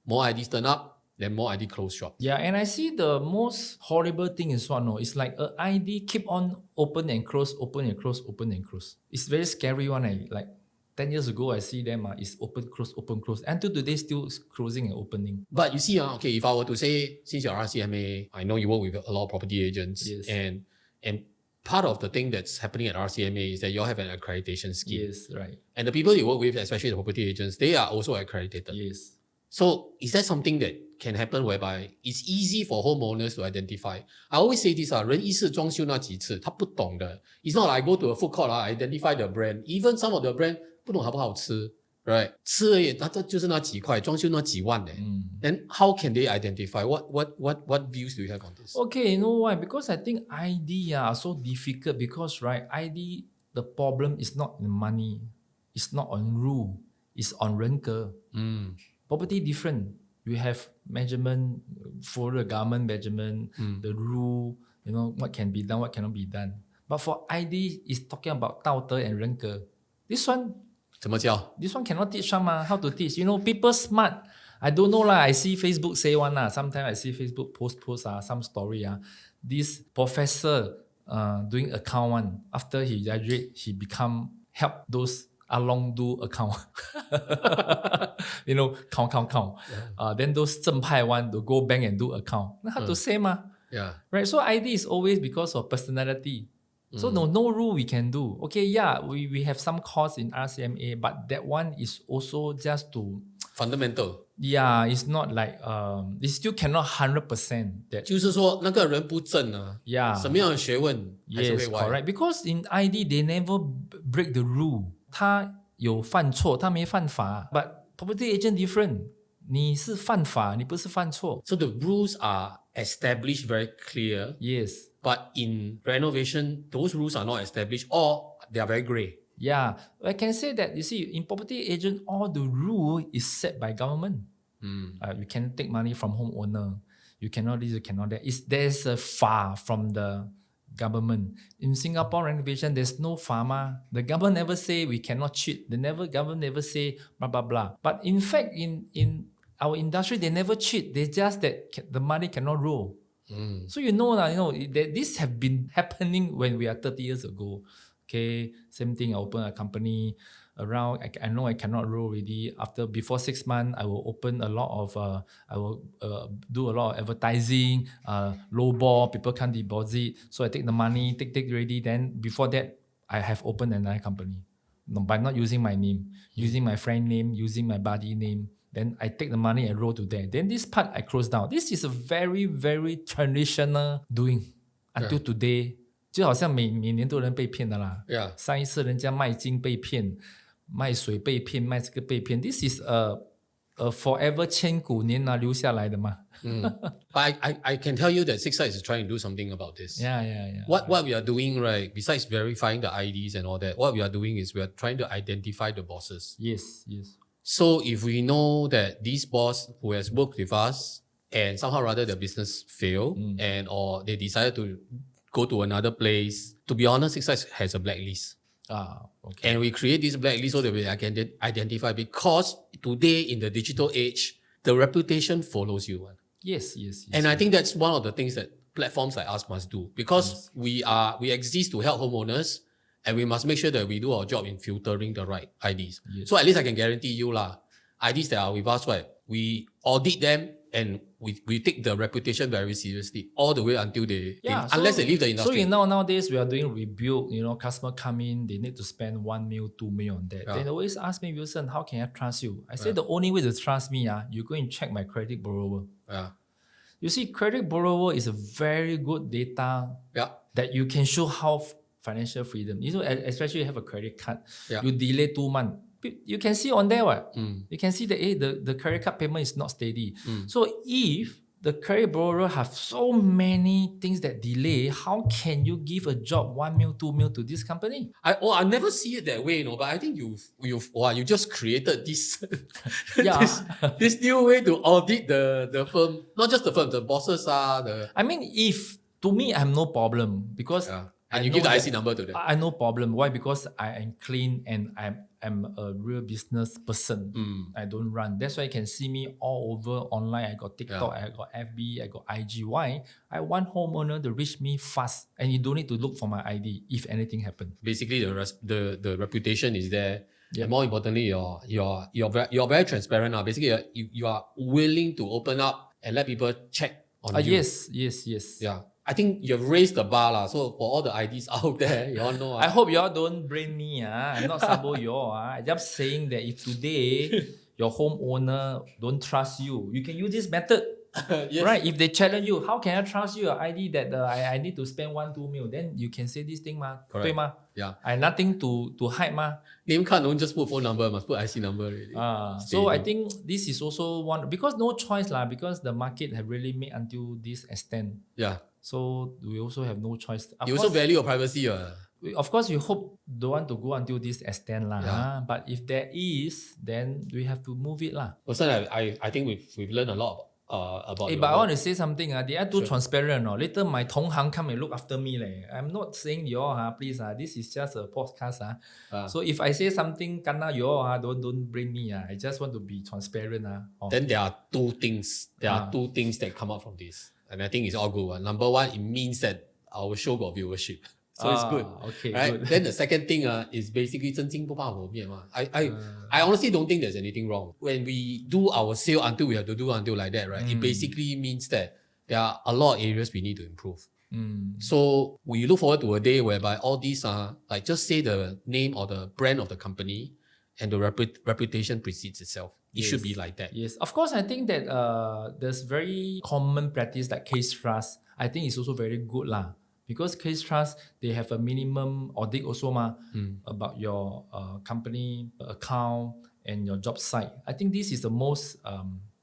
More IDs turn up, then more ID close shop. Yeah, and I see the most horrible thing is what? No, it's like an ID keep on open and close, open and close, open and close. It's very scary one. Like 10 years ago, I see them, it's open, close, open, close. Until today, still closing and opening. But you see, okay, if I were to say, since you're RCMA, I know you work with a lot of property agents. Yes. And part of the thing that's happening at RCMA is that you all have an accreditation scheme. Yes, right. And the people you work with, especially the property agents, they are also accredited. Yes. So is that something that can happen whereby it's easy for homeowners to identify? I always say this, 人一世装修那几次，他不懂的. It's not like I go to a food court, identify the brand. Even some of the brand 不懂好不好吃, right? 吃而已，它就是那几块，装修那几万的. Then how can they identify? What views do you have on this? Okay, you know why? Because I think ID are so difficult because, right, ID, the problem is not in money. It's not on rule. It's on 人格. Property different. You have measurement, for the government measurement, the rule, what can be done, what cannot be done. But for ID, it's talking about 道德 and 人格. This one, 怎么教? This one cannot teach how to teach. People smart. I don't know lah. I see Facebook say one lah. Sometimes I see Facebook post some story. This professor doing account one. After he graduate, he become help those along do account. Count. Then those 正派 one to go bank and do account. How to say ma? Yeah. Right. So ID is always because of personality. So no rule we can do. Okay, yeah, we have some course in RCMA, but that one is also just to fundamental. Yeah, it's not like it still cannot 100% that. 就是说那个人不正啊。Yeah. 什么样的学问还是会 Yes, 歪。 correct. Because in ID they never break the rule. 他有犯错，他没犯法。But property agent different. 你是犯法，你不是犯错。 So the rules are established very clear. Yes. But in renovation, those rules are not established or they are very grey. Yeah, I can say that, you see, in property agent, all the rule is set by government. You can take money from homeowner. You cannot this, you cannot that. There's a far from the government. In Singapore renovation, there's no pharma. The government never say we cannot cheat. Government never say blah, blah, blah. But in fact, in our industry, they never cheat. They just that the money cannot roll. So that this have been happening when we are 30 years ago. Okay, same thing. I open a company around. I know I cannot roll already. Before 6 months, I will open a lot of. I will do a lot of advertising. Low ball, people can't deposit. So I take the money, take already. Then before that, I have opened another company. No, by not using my name, using my friend name, using my buddy name. Then I take the money and roll to there. Then this part I close down. This is a very, very traditional doing until today. 就好像每年都有人被骗的啦。Yeah. 上一次人家卖金被骗，卖水被骗，卖这个被骗。This is a forever 千古年留下来的嘛。But I can tell you that SIXiDES is trying to do something about this. Yeah. What we are doing, right, besides verifying the IDs and all that, what we are doing is we are trying to identify the bosses. Yes. So if we know that this boss who has worked with us and somehow rather the business fail and or they decided to go to another place, to be honest, SIXiDES has a blacklist. Okay. And we create this blacklist so that we can identify, because today in the digital age, the reputation follows you. Yes. And I think that's one of the things that platforms like us must do, because we exist to help homeowners, and we must make sure that we do our job in filtering the right IDs. Yes. So at least I can guarantee you IDs that are with us, right? We audit them and we take the reputation very seriously all the way until unless they leave the industry. So nowadays we are doing rebuild, customer come in, they need to spend 1 mil, 2 mil on that. They always ask me, Wilson, how can I trust you? I say the only way to trust me, you go and check my credit borrower. You see, credit borrower is a very good data that you can show how financial freedom. Especially you have a credit card, you delay 2 months. You can see on there what? You can see that the credit card payment is not steady. So if the credit borrower have so many things that delay, how can you give a job 1 mil, 2 mil to this company? I never see it that way, but I think you just created this this new way to audit the firm, not just the firm, the bosses I mean, if to me I have no problem because and you give the IC number to them. I no problem. Why? Because I am clean and I'm a real business person. I don't run. That's why you can see me all over online. I got TikTok, I got FB, I got IG. Why? I want homeowner to reach me fast, and you don't need to look for my ID if anything happens. Basically, the reputation is there. And more importantly, you're very transparent. Basically, you are willing to open up and let people check on you. Yes. Yeah. I think you've raised the bar. So for all the IDs out there, you all know. I hope you all don't blame me. I'm not sabo you all. I'm just saying that if today your homeowner don't trust you, you can use this method. Right? If they challenge you, how can I trust you? Your ID that I need to spend 1-2 mil, then you can say this thing Correct. 对吗? Yeah. I nothing to hide Name card don't just put phone number, must put IC number already. So I think this is also one, because no choice because the market have really made until this extent. Yeah. So we also have no choice. You also value your privacy. Of course, we hope don't want to go until this extent but if there is, then we have to move it Also, I think we've learned a lot about. But I want to say something. They are too transparent. Later my 同行 come and look after me. I'm not saying you all, please. This is just a podcast. So if I say something, kena you all, don't bring me. I just want to be transparent. Then there are two things. There are two things that come out from this. And I think it's all good. Number one, it means that our show got viewership. So it's good. Okay, right? good. Then the second thing is basically 真金不怕火灭. I honestly don't think there's anything wrong. When we do our sale until we have to do until like that, right? It basically means that there are a lot of areas we need to improve. So we look forward to a day whereby all these like just say the name or the brand of the company and the reputation precedes itself. It should be like that. Yes, of course. I think that there's very common practice like case trust. I think it's also very good because case trust, they have a minimum audit also about your company account and your job site. I think this is the most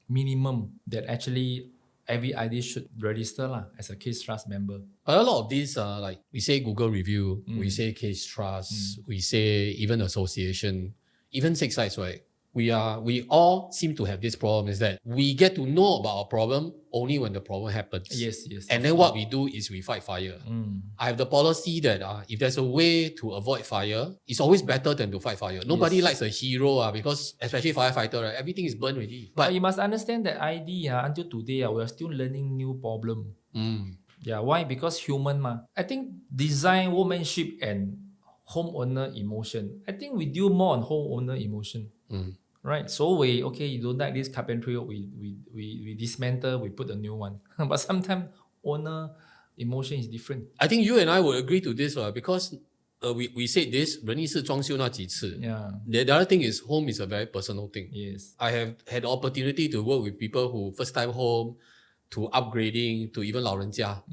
minimum that actually every ID should register as a case trust member. But a lot of these like we say Google review, we say case trust, we say even association, even SIXiDES, right? We all seem to have this problem, is that we get to know about our problem only when the problem happens. Yes. And then what we do is we fight fire. I have the policy that if there's a way to avoid fire, it's always better than to fight fire. Nobody likes a hero because especially firefighter, right? Everything is burned already. But you must understand that ID until today we are still learning new problem. Yeah, why? Because human I think design, workmanship and homeowner emotion. I think we deal more on homeowner emotion. Right, so you don't like this carpentry, we dismantle, we put a new one. But sometimes owner emotion is different. I think you and I would agree to this because we said this, 人一次装修那几次. The other thing is home is a very personal thing. Yes. I have had the opportunity to work with people who first time home, to upgrading, to even 老人家.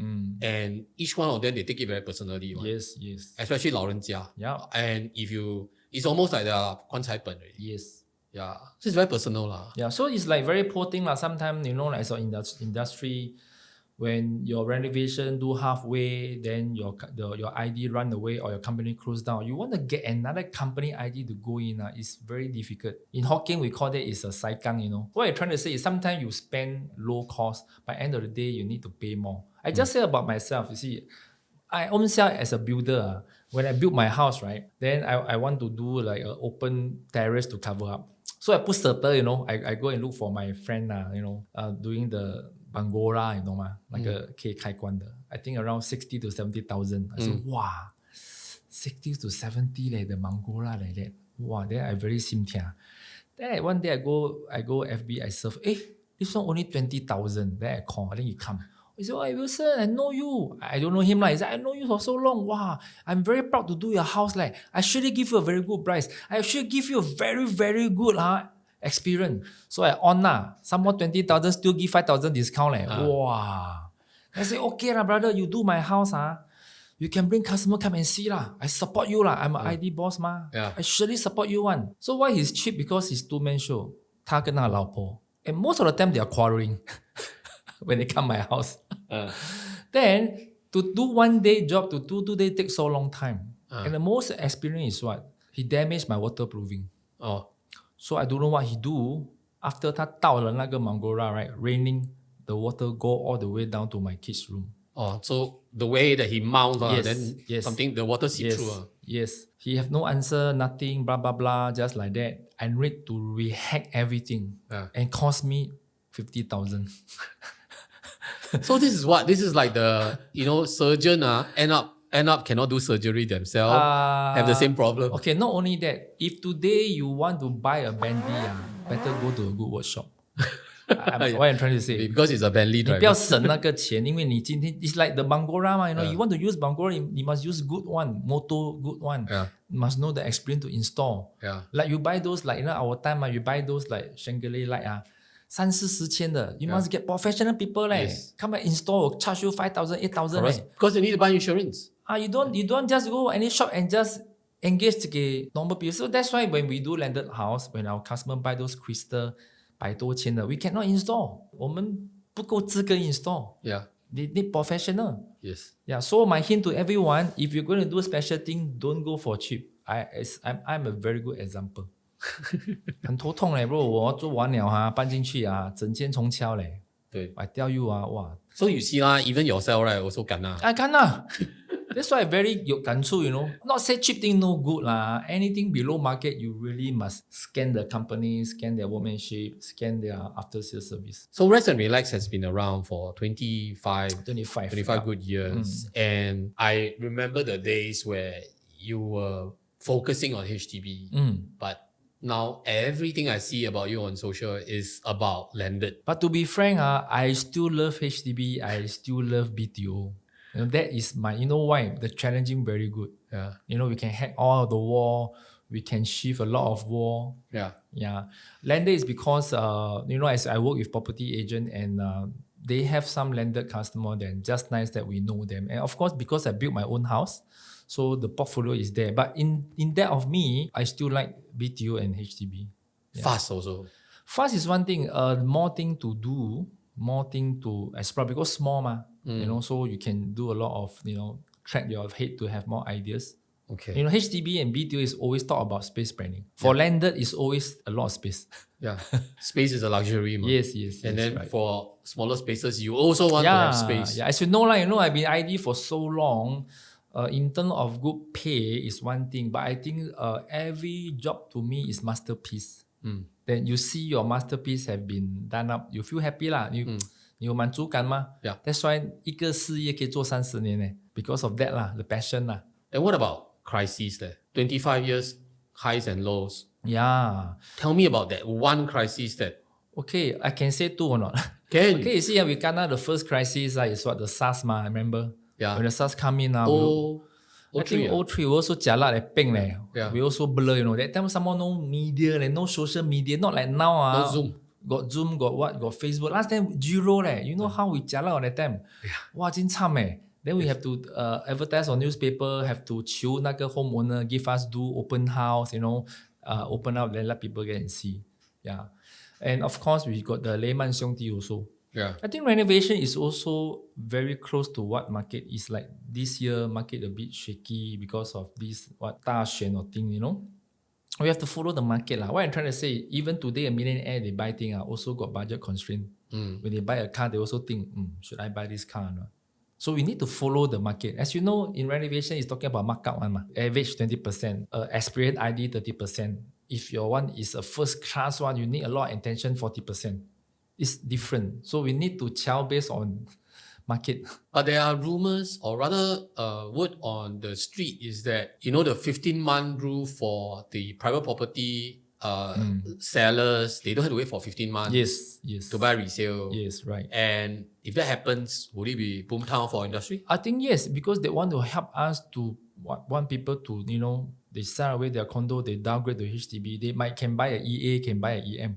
And each one of them, they take it very personally. Yes. Especially 老人家. Yeah. And it's almost like their 棺材本 already. Yes. Yeah. So it's very personal. Yeah, so it's like very poor thing. Sometimes, as an industry, when your renovation do halfway, then your ID run away or your company close down, you want to get another company ID to go in. It's very difficult. In Hokkien, we call it is a saikang, What I'm trying to say is sometimes you spend low cost, by end of the day, you need to pay more. I just say about myself, you see, I own self as a builder. When I build my house, right, then I want to do like an open terrace to cover up. So I put shutter, I go and look for my friend, doing the bangora, like a K 开关的. I think around 60 to 70,000. I said, wow, 60 to 70 the bangora like that. Wow, then I very simtia. Then one day I go FB, I surf, this one only 20,000. Then I call, then he come. He said, hey Wilson, I know you. I don't know him. He said, I know you for so long. Wow, I'm very proud to do your house. I should give you a very good price. I should give you a very, very good experience. So I on some more 20,000, still give 5,000 discount. Wow. I said, okay brother, you do my house. You can bring customer come and see. I support you. I'm an ID boss. Yeah. I surely support you one. So why he's cheap? Because he's two-man show. 他跟他老婆. And most of the time they are quarreling. When they come my house. Then to do one day job, to do 2 days takes so long time. And the most experience is what? He damaged my waterproofing. So I don't know what he do. After 他倒了那个 Mangora, right, raining, the water go all the way down to my kids' room. So the way that he mounts, then something, the water seep through. Yes. He have no answer, nothing, blah, blah, blah, just like that. I need to rehack everything. And cost me 50,000. So this is what? This is like the, surgeon end up cannot do surgery themselves, have the same problem. Okay, not only that, if today you want to buy a Bentley, better go to a good workshop. What I'm trying to say. Because it's a Bentley driver. 你不要省那个钱，因为你今天 it's like the Bangora, you want to use Bangora, you must use good one, motor good one. You must know the experience to install. Like you buy those, like our time, you buy those like Shangri light, 3-4千的, you must get professional people come and install, charge you 5,000, 8,000. Because you need to buy insurance. You don't just go any shop and just engage the normal people. So that's why when we do landed house, when our customer buy those crystal 100多千的, we cannot install. 我们不够资格 install. They need professional. Yes. So my hint to everyone, if you're going to do a special thing, don't go for cheap. I'm a very good example. 很头痛bro, 我做完了搬进去整间重敲对 I tell you wow. So you see even yourself right also can I can That's why I very 有感触 Not say cheap thing no good Anything below market, you really must scan the company, scan their workmanship, scan their after sales service. So Rezt and Relax has been around for 25 good years. And I remember the days where you were focusing on HDB, but now everything I see about you on social is about landed. But to be frank, I still love HDB. I still love BTO. That is my, why? The challenging very good. We can hack all of the wall. We can shift a lot of wall. Landed is because, as I work with property agent and they have some landed customer, then just nice that we know them. And of course, because I built my own house, so the portfolio is there. But in that of me, I still like BTO and HDB. Fast also. Fast is one thing. More thing to do, more thing to explore because small so you can do a lot of track your head to have more ideas. Okay. HDB and BTO is always talk about space planning. For landed, it's always a lot of space. Space is a luxury. Yes. And then right. For smaller spaces, you also want to have space. As you know, I've been ID for so long. In terms of good pay is one thing, but I think every job to me is masterpiece. Then you see your masterpiece have been done up, you feel happy lah. 你有满足感吗? That's why 一个事业可以做30年 because of that lah, the passion lah. And what about crises there? 25 years, highs and lows. Tell me about that one crisis that. Okay, I can say 2 or not? Can. Okay, you see, we kena the first crisis is what, the SARS I remember. When the SARS come in, I think 03 we also jialat peng we also blur, that time someone no media, no social media, not like now. No Zoom. Got Zoom, got what? Got Facebook. Last time, zero You know how we jialat on that time? Wow, 真惨 Then we have to advertise on newspaper, have to 求那个 homeowner give us do open house, open up, then let people get and see. And of course, we got the Lehman 兄弟 also. Yeah. I think renovation is also very close to what market is like. This year, market a bit shaky because of this what 大选 or thing, you know. We have to follow the market lah. What I'm trying to say, even today a millionaire they buy thing also got budget constraint. When they buy a car, they also think, should I buy this car or not? So we need to follow the market. As you know, in renovation, it's talking about markup one, average 20%, experience ID 30%. If your one is a first class one, you need a lot of attention 40%. It's different. So we need to chow based on market. But there are rumors, or rather word on the street is that, the 15-month rule for the private property sellers, they don't have to wait for 15 months Yes. to buy resale. Yes, right. And if that happens, would it be boomtown for industry? I think yes, because they want to help us to want people to, they sell away their condo, they downgrade to HDB. They can buy a EA, can buy a EM.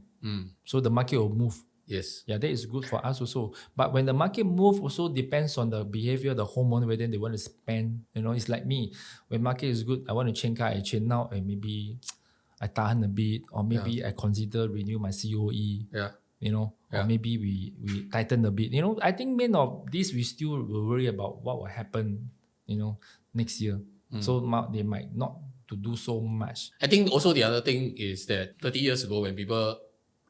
So the market will move. Yes. Yeah, that is good for us also. But when the market moves, also depends on the behavior of the homeowner, whether they want to spend. It's like me. When market is good, I want to change car, I change now, and maybe I tahan a bit, or maybe I consider renew my COE. Yeah. Or maybe we tighten a bit. I think main of this, we still will worry about what will happen, next year. So they might not to do so much. I think also the other thing is that 30 years ago when people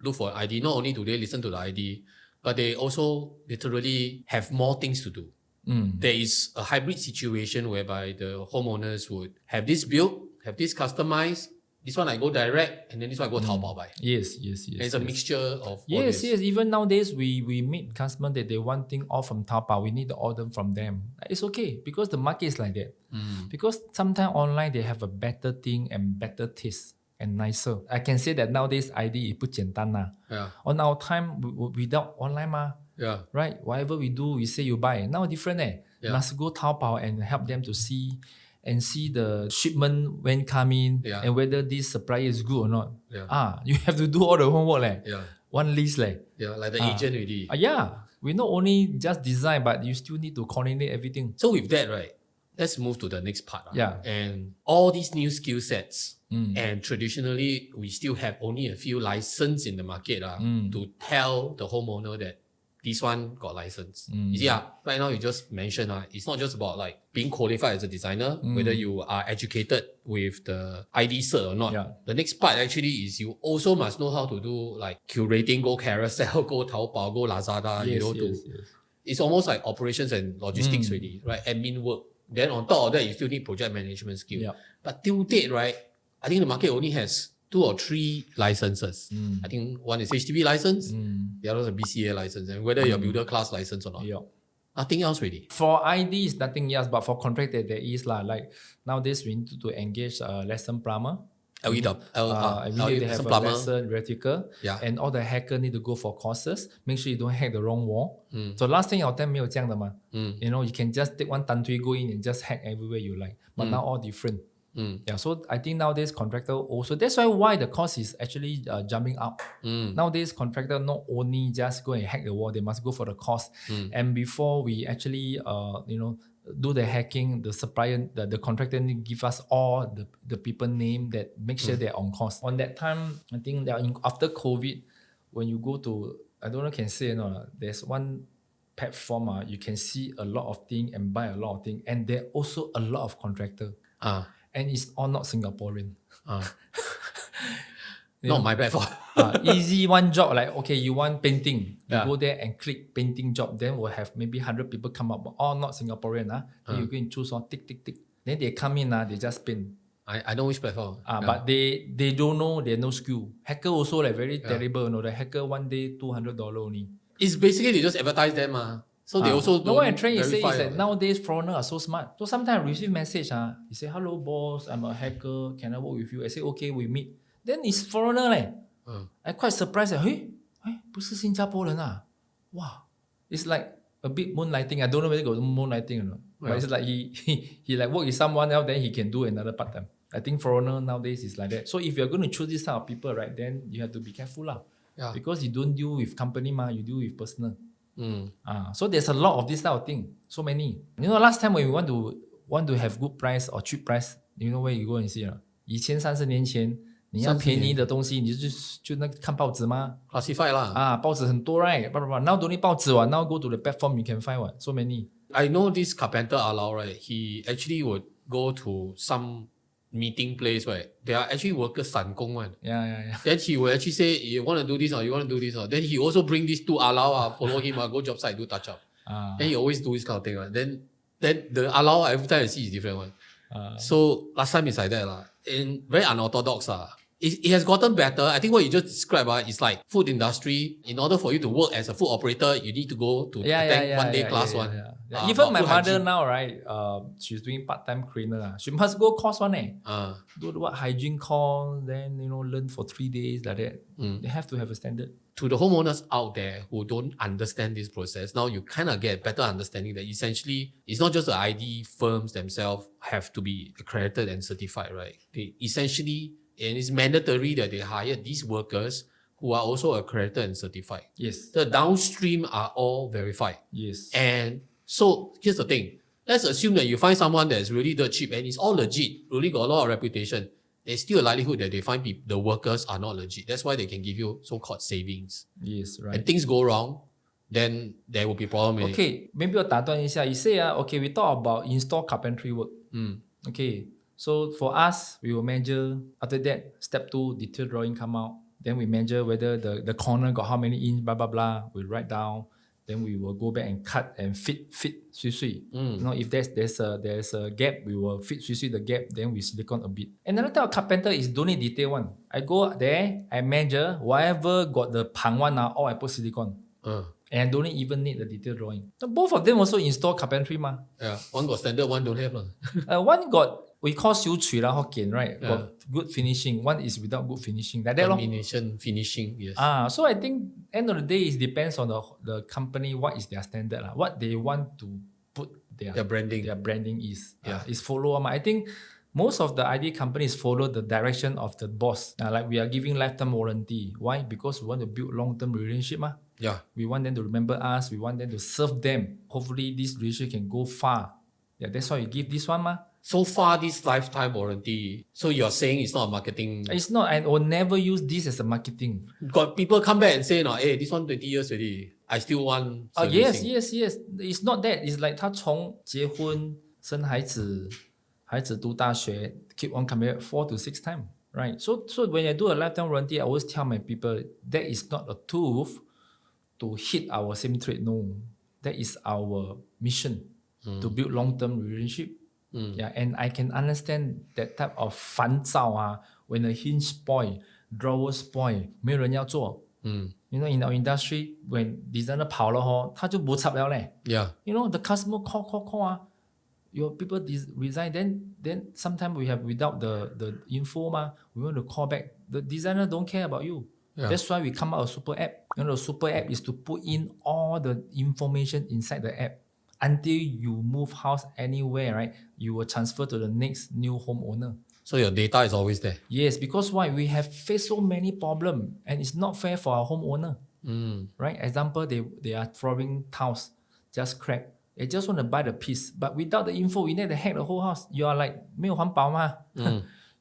look for ID, not only do they listen to the ID, but they also literally have more things to do. There is a hybrid situation whereby the homeowners would have this built, have this customized. This one I go direct, and then this one I go Taobao buy. Yes. And it's a mixture of all Yes. this. Even nowadays, we meet customers that they want things all from Taobao. We need to order from them. It's okay because the market is like that. Because sometimes online they have a better thing and better taste and nicer. I can say that nowadays ID 也不简单啦. On our time, without online right? Whatever we do, we say you buy. Now different Must go Taobao and help them to see the shipment when coming and whether this supplier is good or not. You have to do all the homework One list like the agent already. We not only just design, but you still need to coordinate everything. So with that, right, let's move to the next part. Yeah. And all these new skill sets, and traditionally we still have only a few licenses in the market to tell the homeowner that this one got license. You see, right now you just mentioned it's not just about like being qualified as a designer, whether you are educated with the ID cert or not. The next part actually is you also must know how to do like curating, go Carousel, go Taobao, go Lazada, It's almost like operations and logistics already, right? Admin work. Then on top of that, you still need project management skill. But till date, right, I think the market only has 2 or 3 licenses. I think one is HDB license, the other is a BCA license, and whether you're builder class license or not. Nothing else really. For ID is nothing else, but for contractor there is like nowadays we need to engage a lesson plumber. They have a lesson electrical, and all the hacker need to go for courses. Make sure you don't hack the wrong wall. So last thing our time 没有这样的嘛. You can just take one tantui, go in and just hack everywhere you like. But now all different. So I think nowadays contractor also, that's why the cost is actually jumping up. Nowadays contractor not only just go and hack the wall, they must go for the cost. And before we actually do the hacking, the supplier, the contractor need to give us all the people name that make sure they're on cost. On that time, I think that after COVID, when you go to, I don't know can say there's one platform you can see a lot of things and buy a lot of things, and there also a lot of contractor. And it's all not Singaporean. Not my platform. Easy one job, like okay, you want painting. You go there and click painting job. Then we'll have maybe 100 people come up, but all not Singaporean. Then you go and choose tick, tick, tick. Then they come in, they just paint. I know which platform. But they don't know, they have no skill. Hacker also like very terrible. The hacker one day $200 only. It's basically they just advertise them. So they also don't what I'm trying to say is that it. nowadays foreigners are so smart. So sometimes I receive message, you say, hello boss, I'm a hacker, can I work with you? I say, okay, we meet. Then it's foreigner I'm quite surprised. Hey, 不是新加坡人啊. Wow. It's like a bit moonlighting. I don't know whether got moonlighting or not. But it's like he like work with someone else, then he can do another part time. I think foreigner nowadays is like that. So if you're going to choose this type of people, right, then you have to be careful because you don't deal with company, you deal with personal. So there's a lot of this type of thing. So many. Last time when we want to have good price or cheap price, where you go and see? 以前30年前你要便宜的东西，你就那个看报纸吗？ classified lah. 报纸很多 right? Now don't need 报纸 what? Now go to the platform you can find what? So many. I know this carpenter Alau, right? He actually would go to some meeting place, right? There are actually workers 散工 one. Yeah. Then he will actually say, you want to do this or you want to do this. Or then he also bring these two Alau, follow him, go job site, do touch up. Then he always do this kind of thing. Right? Then the Alau, every time I see is different one. So last time it's like that. And very unorthodox. It has gotten better. I think what you just described is like food industry. In order for you to work as a food operator, you need to go to attend one day class one. Even my mother now, right? She's doing part-time cleaner. She must go course one. Do what hygiene course, then learn for 3 days like that. They have to have a standard. To the homeowners out there who don't understand this process, now you kind of get better understanding that essentially it's not just the ID firms themselves have to be accredited and certified, right? They essentially, and it's mandatory that they hire these workers who are also accredited and certified. Yes. The downstream are all verified. Yes. And so here's the thing. Let's assume that you find someone that's really dirt cheap and it's all legit, really got a lot of reputation. There's still a likelihood that they find the workers are not legit. That's why they can give you so-called savings. Yes, right. And things go wrong, then there will be problem. Okay, maybe 我打断一下. You say, okay, we talk about install carpentry work. Okay, so for us, we will measure. After that, step 2, detail drawing come out. Then we measure whether the corner got how many inch, blah, blah, blah. We write down. Then we will go back and cut and fit, sui. If there's a gap, we will fit sui the gap. Then we silicone a bit. Another type of carpenter is don't need detail one. I go there, I measure whatever got the pang one, all I put silicone. And I don't even need the detail drawing. So both of them also install carpentry ma. Yeah, one got standard, one don't have. One got, we call siu cui la Hokkien, right? Yeah. Got good finishing. One is without good finishing. Like that combination finishing, yes. So I think end of the day it depends on the company, what is their standard, what they want to put their branding. Their branding is. Is follow. I think most of the ID companies follow the direction of the boss. Like we are giving lifetime warranty. Why? Because we want to build long-term relationship. Yeah. We want them to remember us. We want them to serve them. Hopefully this relationship can go far. Yeah, that's why you give this one. So far, this lifetime warranty, so you're saying it's not a marketing? It's not. I will never use this as a marketing. Got people come back and say, no, hey, this one 20 years already. I still want servicing. Yes. It's not that. It's like 他从结婚生孩子读大学 keep on coming back 4 to 6 times, right? So when I do a lifetime warranty, I always tell my people that is not a tool to hit our same trade. No, that is our mission to build long-term relationship. Yeah, and I can understand that type of 烦躁 when a hinge spoil, drawer spoil, 没有人要做. In our industry, when designer 跑了他就没插了嘞. Yeah. The customer call your people resign, then sometimes we have without the info we want to call back. The designer don't care about you. Yeah. That's why we come out a super app. The super app is to put in all the information inside the app. Until you move house anywhere, right, you will transfer to the next new homeowner. So your data is always there? Yes, because why? We have faced so many problems and it's not fair for our homeowner. Right? Example, they are throwing tiles, just crack. They just want to buy the piece. But without the info, we need to hack the whole house. You are like, 没有环保嘛.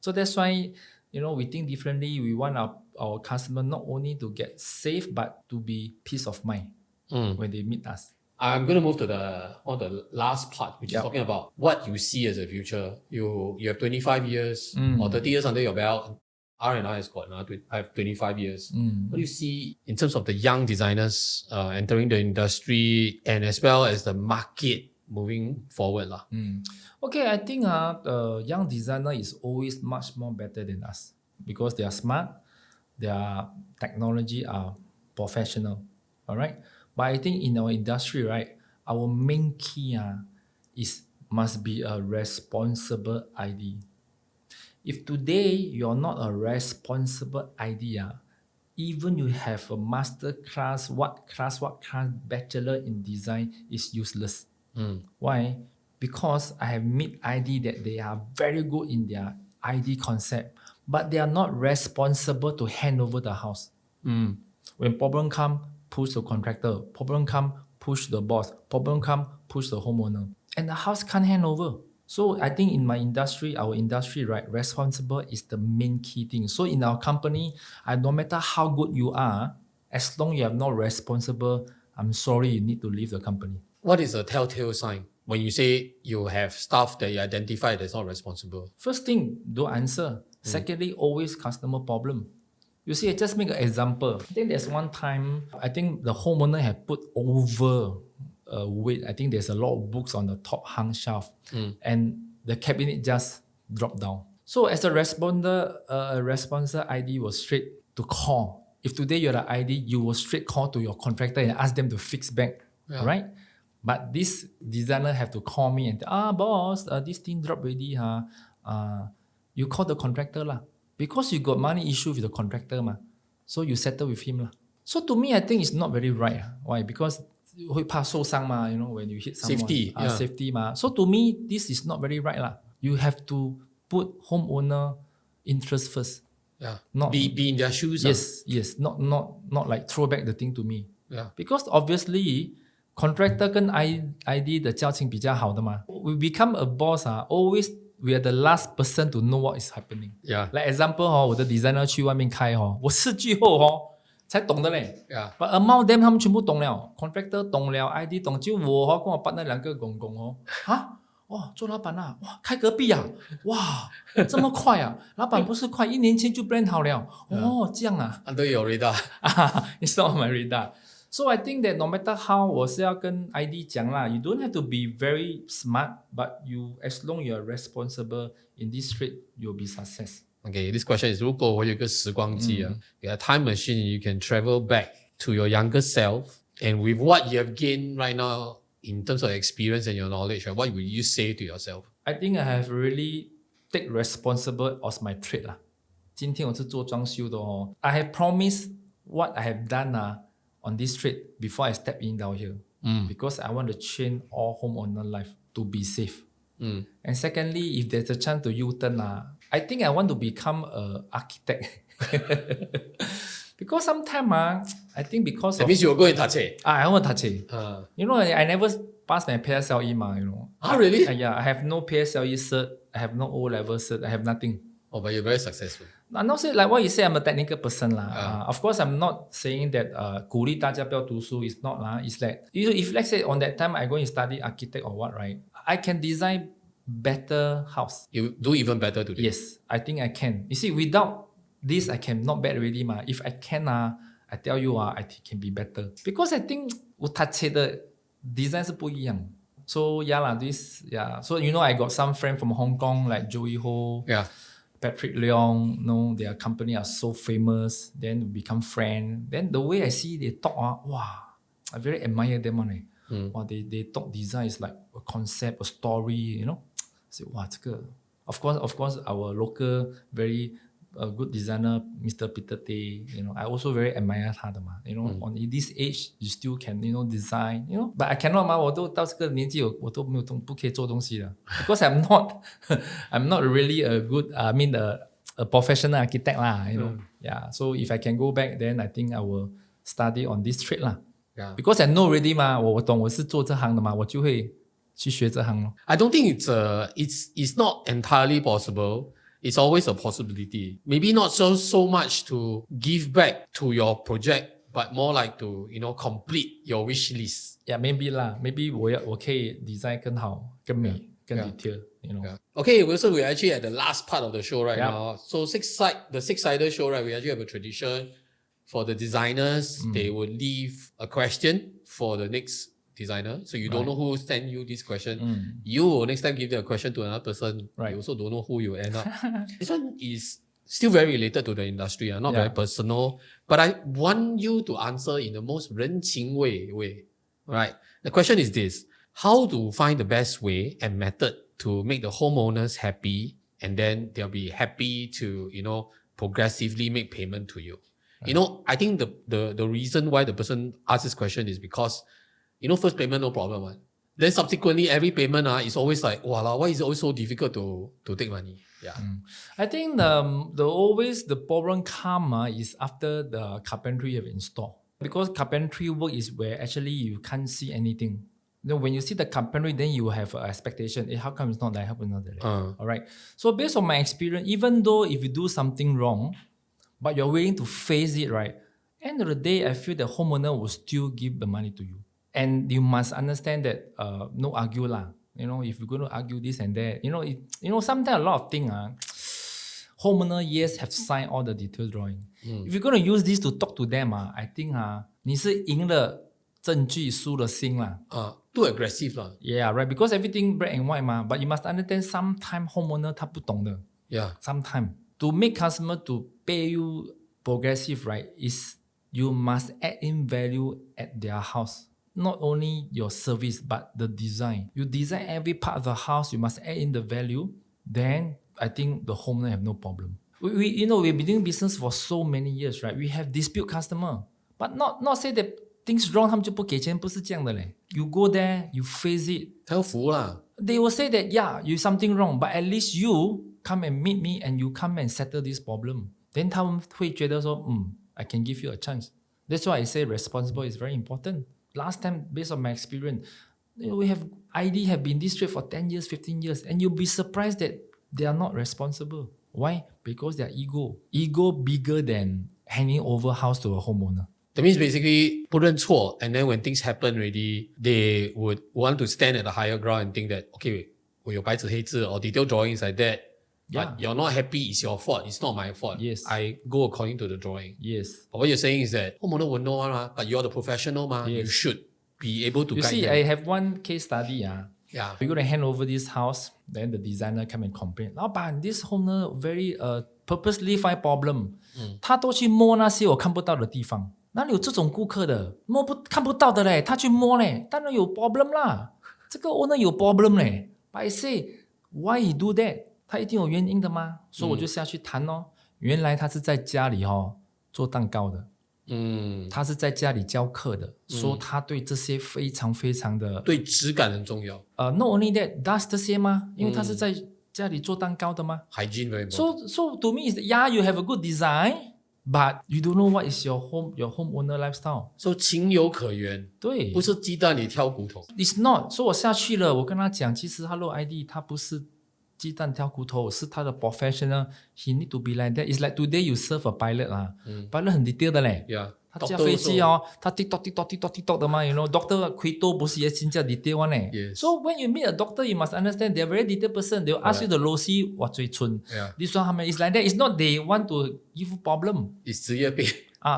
So that's why, we think differently. We want our customer not only to get safe, but to be peace of mind when they meet us. I'm going to move to the last part, which is talking about what you see as a future. You have 25 years or 30 years under your belt. R&I has got I have 25 years. What do you see in terms of the young designers entering the industry and as well as the market moving forward? Okay, I think the young designer is always much more better than us because they are smart, their technology are professional. All right? But I think in our industry, right, our main key must be a responsible ID. If today you're not a responsible ID, even you have a master class, what class, bachelor in design is useless. Why? Because I have met ID that they are very good in their ID concept, but they are not responsible to hand over the house. When problem come, push the contractor. Problem come, push the boss. Problem come, push the homeowner. And the house can't hand over. So I think in my industry, our industry, right, responsible is the main key thing. So in our company, no matter how good you are, as long you are not responsible, I'm sorry, you need to leave the company. What is a telltale sign when you say you have staff that you identify that's not responsible? First thing, don't answer. Secondly, always customer problem. You see, I just make an example. I think there's one time, I think the homeowner had put over weight. I think there's a lot of books on the top hung shelf, and the cabinet just dropped down. So as a responder, ID was straight to call. If today you're the ID, you will straight call to your contractor and ask them to fix back, right? But this designer have to call me and boss, this thing dropped already, you call the contractor lah. Because you got money issue with the contractor ma. So you settle with him lah. So to me, I think it's not very right. Why? Because 会怕受伤嘛, you know, when you hit someone. Safety. Safety ma. So to me, this is not very right lah. You have to put homeowner interest first. Yeah. Not be in their shoes. Yes. Not like throw back the thing to me. Yeah. Because obviously, contractor 跟 ID 的交情比较好的嘛. We become a boss, always we are the last person to know what is happening. Yeah. Like example, 我的 designer 去外面开，我4句后才懂的嘞。Yeah. But among them 他们全部懂了 ，contractor 懂了 ，ID 懂，就我跟我 partner 2个公公做老板啊，哇，开隔壁啊，哇，这么快啊！老板不是快，1年前就 plan 好了，这样啊。Under your radar. It's not on my radar. So I think that no matter how 我是要跟 ID 讲啦 you don't have to be very smart, but you as long you are responsible in this trade, you'll be success. Okay, this question is 如果我有一个时光机a time machine, you can travel back to your younger self, and with what you have gained right now in terms of experience and your knowledge, what would you say to yourself? I think I have really take responsible of my trade 啦。今天我是做装修的I have promised what I have done on this trade before I step in down here. Because I want to change all homeowner life to be safe. And secondly, if there's a chance to U-turn, I think I want to become an architect. Because sometimes, I think because That means you'll go and touch it. I want to touch it. You know, I never passed my PSLE, you know. Really? Yeah, I have no PSLE cert. I have no O-level cert. I have nothing. Oh, but you're very successful. I'm not saying like what you say, I'm a technical person lah. Of course, I'm not saying that 鼓励大家不要读书 is not lah. It's like if let's say on that time I go and study architect or what, right? I can design better house. You do even better today. Yes, I think I can. You see, without this, I can not bad already ma. If I can I tell you I can be better. Because I think 我 touch 的 design 是不一样. So yeah lah, So you know, I got some friend from Hong Kong like Joey Ho. Yeah. Patrick Leong, their company are so famous, then we become friends. Then the way I see they talk, I very admire them. They talk design is like a concept, a story, you know. I say, Of course, our local, very good designer, Mr. Peter Teh, you know, I also very admire 他的嘛, you know, on this age, you still can, you know, design, you know. But I cannot 嘛, 我都到这个年纪我都没有不可以做东西了 because I'm not really a good, a professional architect lah, you know. Yeah, so if I can go back, then I think I will study on this trade lah. Yeah. Because I know already 嘛, 我懂我是做这行的嘛, 我就会去学这行咯. I don't think it's not entirely possible. It's always a possibility. Maybe not so much to give back to your project, but more like to, you know, complete your wish list. Yeah, maybe lah. Maybe 我可以 design 更好、更美、更 detail, you know. Yeah. Okay, Wilson, we're actually at the last part of the show right Yeah. now. So the SIXiDER Show, right, we actually have a tradition for the designers. They will leave a question for the next designer. So you don't know who sent you this question. You will next time give them a question to another person. Right. You also don't know who you end up. This one is still very related to the industry, not very personal. But I want you to answer in the most 人情味 way. Right? The question is this. How to find the best way and method to make the homeowners happy, and then they'll be happy to, you know, progressively make payment to you. You know, I think the reason why the person asked this question is because, you know, first payment, no problem. Right? Then subsequently, every payment is always like, wow, why is it always so difficult to take money? Yeah. I think the problem come is after the carpentry have installed. Because carpentry work is where actually you can't see anything. Then when you see the company, then you have an expectation. How come it's not that? How come it's not that? All right. So based on my experience, even though if you do something wrong, but you're willing to face it, right? End of the day, I feel the homeowner will still give the money to you. And you must understand that no argue lah. If you're going to argue this and that, sometimes a lot of things homeowner, yes, have signed all the detailed drawing. If you're going to use this to talk to them, I think 你是赢了证据输了心啦。Too aggressive lah. Yeah, right. Because everything black and white but you must understand sometimes homeowner 他不懂的。Yeah. Sometimes to make customer to pay you progressive, right, is you must add in value at their house. Not only your service, but the design. You design every part of the house, you must add in the value. Then I think the homeowner have no problem. We've been doing business for so many years, right? We have dispute customer, but not say that things wrong 他们就不给钱，不是这样的嘞。You go there, you face it. 他要服啦。They will say that yeah, you something wrong, but at least you come and meet me and you come and settle this problem. Then 他们会觉得说I can give you a chance. That's why I say responsible is very important. Last time, based on my experience, we have ID have been this straight for 10 years, 15 years, and you'll be surprised that they are not responsible. Why? Because their ego bigger than handing over house to a homeowner. That means basically 不认错 and then when things happen already, they would want to stand at a higher ground and think that, okay, 我有白纸黑字 or detailed drawings like that, but you're not happy, it's your fault, it's not my fault. Yes. I go according to the drawing. Yes. But what you're saying is that homeowner will know but you're the professional you should be able to guide them. You see, I have one case study. Yeah. We're going to hand over this house, then the designer come and complain. But this homeowner very purposely find problem. 他都去摸那些我看不到的地方。哪里有这种顾客的？看不到的嘞，他去摸嘞，当然有 problem 啦。这个 owner 有 problem 嘞。But I say, why he do that? 他一定有原因的嘛。所以我就下去谈原来他是在家里做蛋糕的。他是在家里教课的，说他对这些非常非常的对质感很重要。Not only that, does 这些吗？因为他是在家里做蛋糕的吗？Hygiene very important. So to me, you have a good design, but you don't know what is your homeowner lifestyle. So 情有可原，对，不是鸡蛋里挑骨头。It's not. 所以我下去了，我跟他讲，其实 Hello ID 他不是鸡蛋挑骨头，是他的 professional. He need to be like that. It's like today you serve a pilot pilot 很 detail 的嘞。Yeah. 他驾飞机他 TikTok 的嘛 Doctor Quito 不是也真正 detail 的呢。Yes. So when you meet a doctor, you must understand they're very detailed person. They'll ask you the loci 哇最寸。This one 他们 is like that. It's not they want to give you problem. It's 职业病。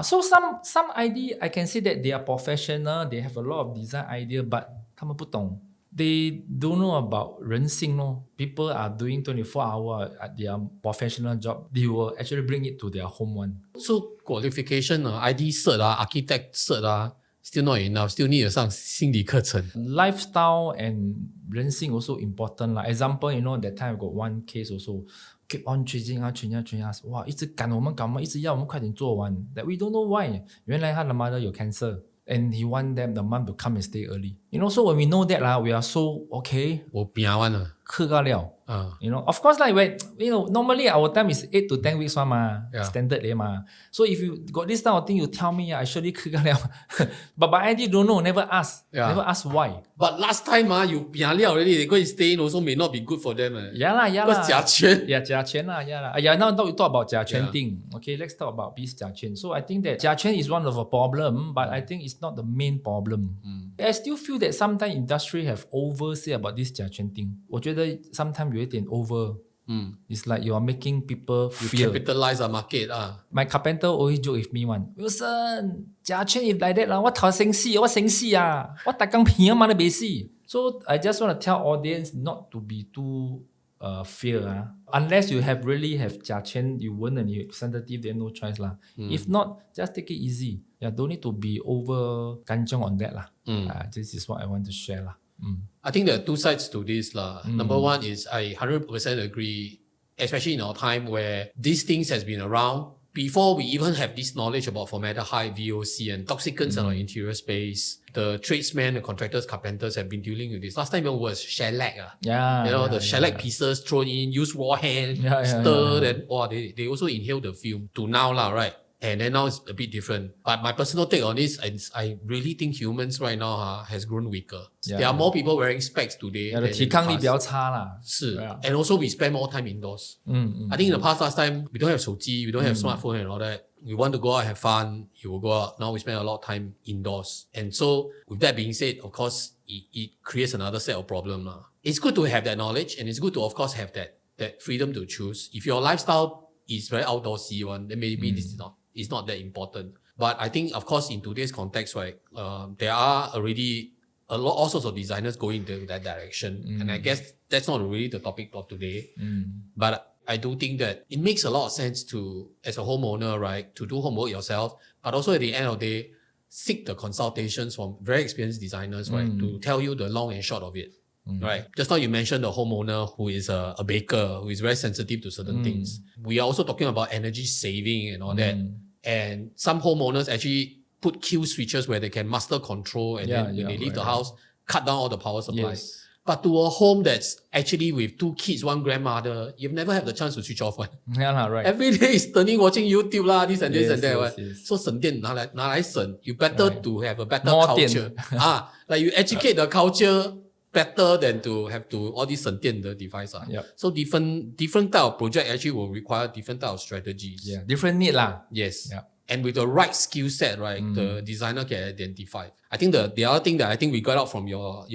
So some ID I can say that they are professional. They have a lot of design idea, but 他们不懂。They don't know about 人性People are doing 24-hour at their professional job. They will actually bring it to their home one. So qualification ID cert architect cert still not enough. Still need 上心理课程。Lifestyle and 人性 also important lah. Example, that time I got one case also. Keep on chasing us. 哇，一直赶我们，一直要我们快点做完。That we don't know why. 原来他的 mother 有 cancer. And he want them, the mom, to come and stay early. So when we know that, we are so okay. 我拼完了。客家了。Of course, like when normally our time is 8 to 10 weeks standard So if you got this kind of thing, you tell me, I surely 客家了。but I don't know, never ask why. But last time you 拼了 already, they go and stay in also may not be good for them. Yeah lah. Because 假权。Yeah, 假权啦. Now we talk about 假权 thing. Okay, let's talk about this 假权. So I think that 假权 is one of a problem, but I think it's not the main problem. I still feel that sometimes industry have oversay about this 假权 thing. 我觉得 sometimes 有一点 over. It's like you are making people fear. You capitalize the market. My carpenter always joke with me one. Wilson, 假权 if like that啦，我頭生死，我生死啊，我大工片嘛都未死。So I just want to tell audience not to be too fear. Unless you really have 假权 you won't and you sensitive, then no choice lah. If not, just take it easy. Don't need to be over kanchong on that lah. This is what I want to share lah. I think there are two sides to this lah. Number one is I 100% agree, especially in our time where these things has been around before we even have this knowledge about formaldehyde, VOC and toxicants in our interior space. The tradesmen, the contractors, carpenters have been dealing with this. Last time it was shellac. The shellac pieces thrown in, use raw hand, stir, then they also inhale the fume. To now lah, right? And then now it's a bit different. But my personal take on this, I really think humans right now has grown weaker. There are more people wearing specs today. 体抗力比较差啦。是 And also we spend more time indoors. I think in the last time, we don't have 手机, we don't have smartphone and all that. We want to go out, have fun, you will go out. Now we spend a lot of time indoors. And so with that being said, of course, it creates another set of problems. It's good to have that knowledge, and it's good to, of course, have that freedom to choose. If your lifestyle is very outdoorsy one, then maybe this is not that important. But I think, of course, in today's context, right, there are already all sorts of designers going into that direction. And I guess that's not really the topic of today. But I do think that it makes a lot of sense to, as a homeowner, right, to do homework yourself, but also at the end of the day, seek the consultations from very experienced designers, right, to tell you the long and short of it. Right. Just now you mentioned the homeowner who is a baker, who is very sensitive to certain things. We are also talking about energy saving and all that. And some homeowners actually put kill switches where they can master control, and then when they leave the house, cut down all the power supply. Yes. But to a home that's actually with 2 kids, 1 grandmother, you've never had the chance to switch off one. Yeah, right. Every day is turning, watching YouTube lah, this and this and that. Yes, right? yes. So 省电拿来省, you better to have a better More culture. Like you educate the culture better than to have to all these 省电的 device. Yep. So different type of project actually will require different type of strategies. Yeah, different need lah. Yes. Yeah. And with the right skill set, right, the designer can identify. I think the other thing that I think we got out from your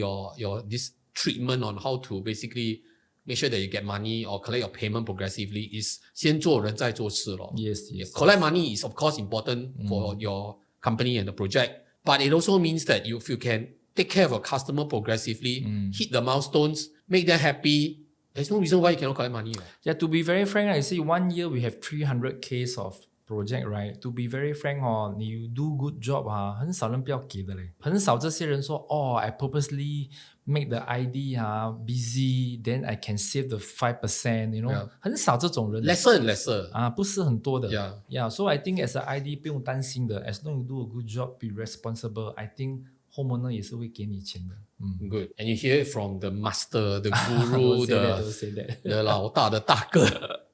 this treatment on how to basically make sure that you get money or collect your payment progressively is 先做人再做事咯. Yes. Collect money is of course important for your company and the project, but it also means that if you can take care of your customer progressively, hit the milestones, make them happy, there's no reason why you cannot collect money. Yeah, to be very frank, I see 1 year we have 300 case of project, right? To be very frank, you do good job, 很少人不要给的嘞。很少这些人说I purposely make the ID busy, then I can save the 5%, you know. Yeah. 很少这种人。Lesser and lesser. 不是很多的。Yeah. So I think as an ID 不用担心的 as long as you do a good job, be responsible, I think homeowner 也是会给你钱的。Good. And you hear it from the master, the guru, Don't say that. the 老大的大哥。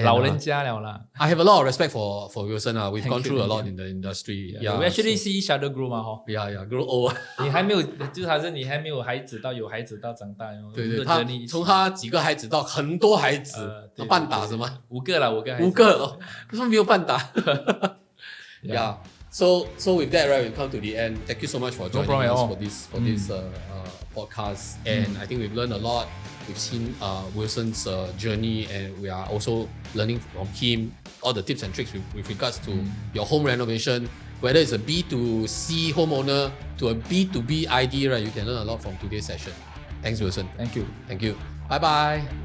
老人家了啦。I have a lot of respect for Wilson. We've gone through a lot in the industry. Yeah, we actually see each other grow 嘛Yeah, grow old. 你还没有，就好像你还没有孩子到有孩子到长大哟。对，他从他几个孩子到很多孩子，他半打什么？5个啦，5个孩子。5个哦，为什么没有半打？Yeah. So with that, right, we come to the end. Thank you so much for joining us for this podcast. And I think we've learned a lot. We've seen Wilson's journey, and we are also learning from him all the tips and tricks with regards to your home renovation. Whether it's a B2C homeowner to a B2B ID, right? You can learn a lot from today's session. Thanks, Wilson. Thank you. Bye bye.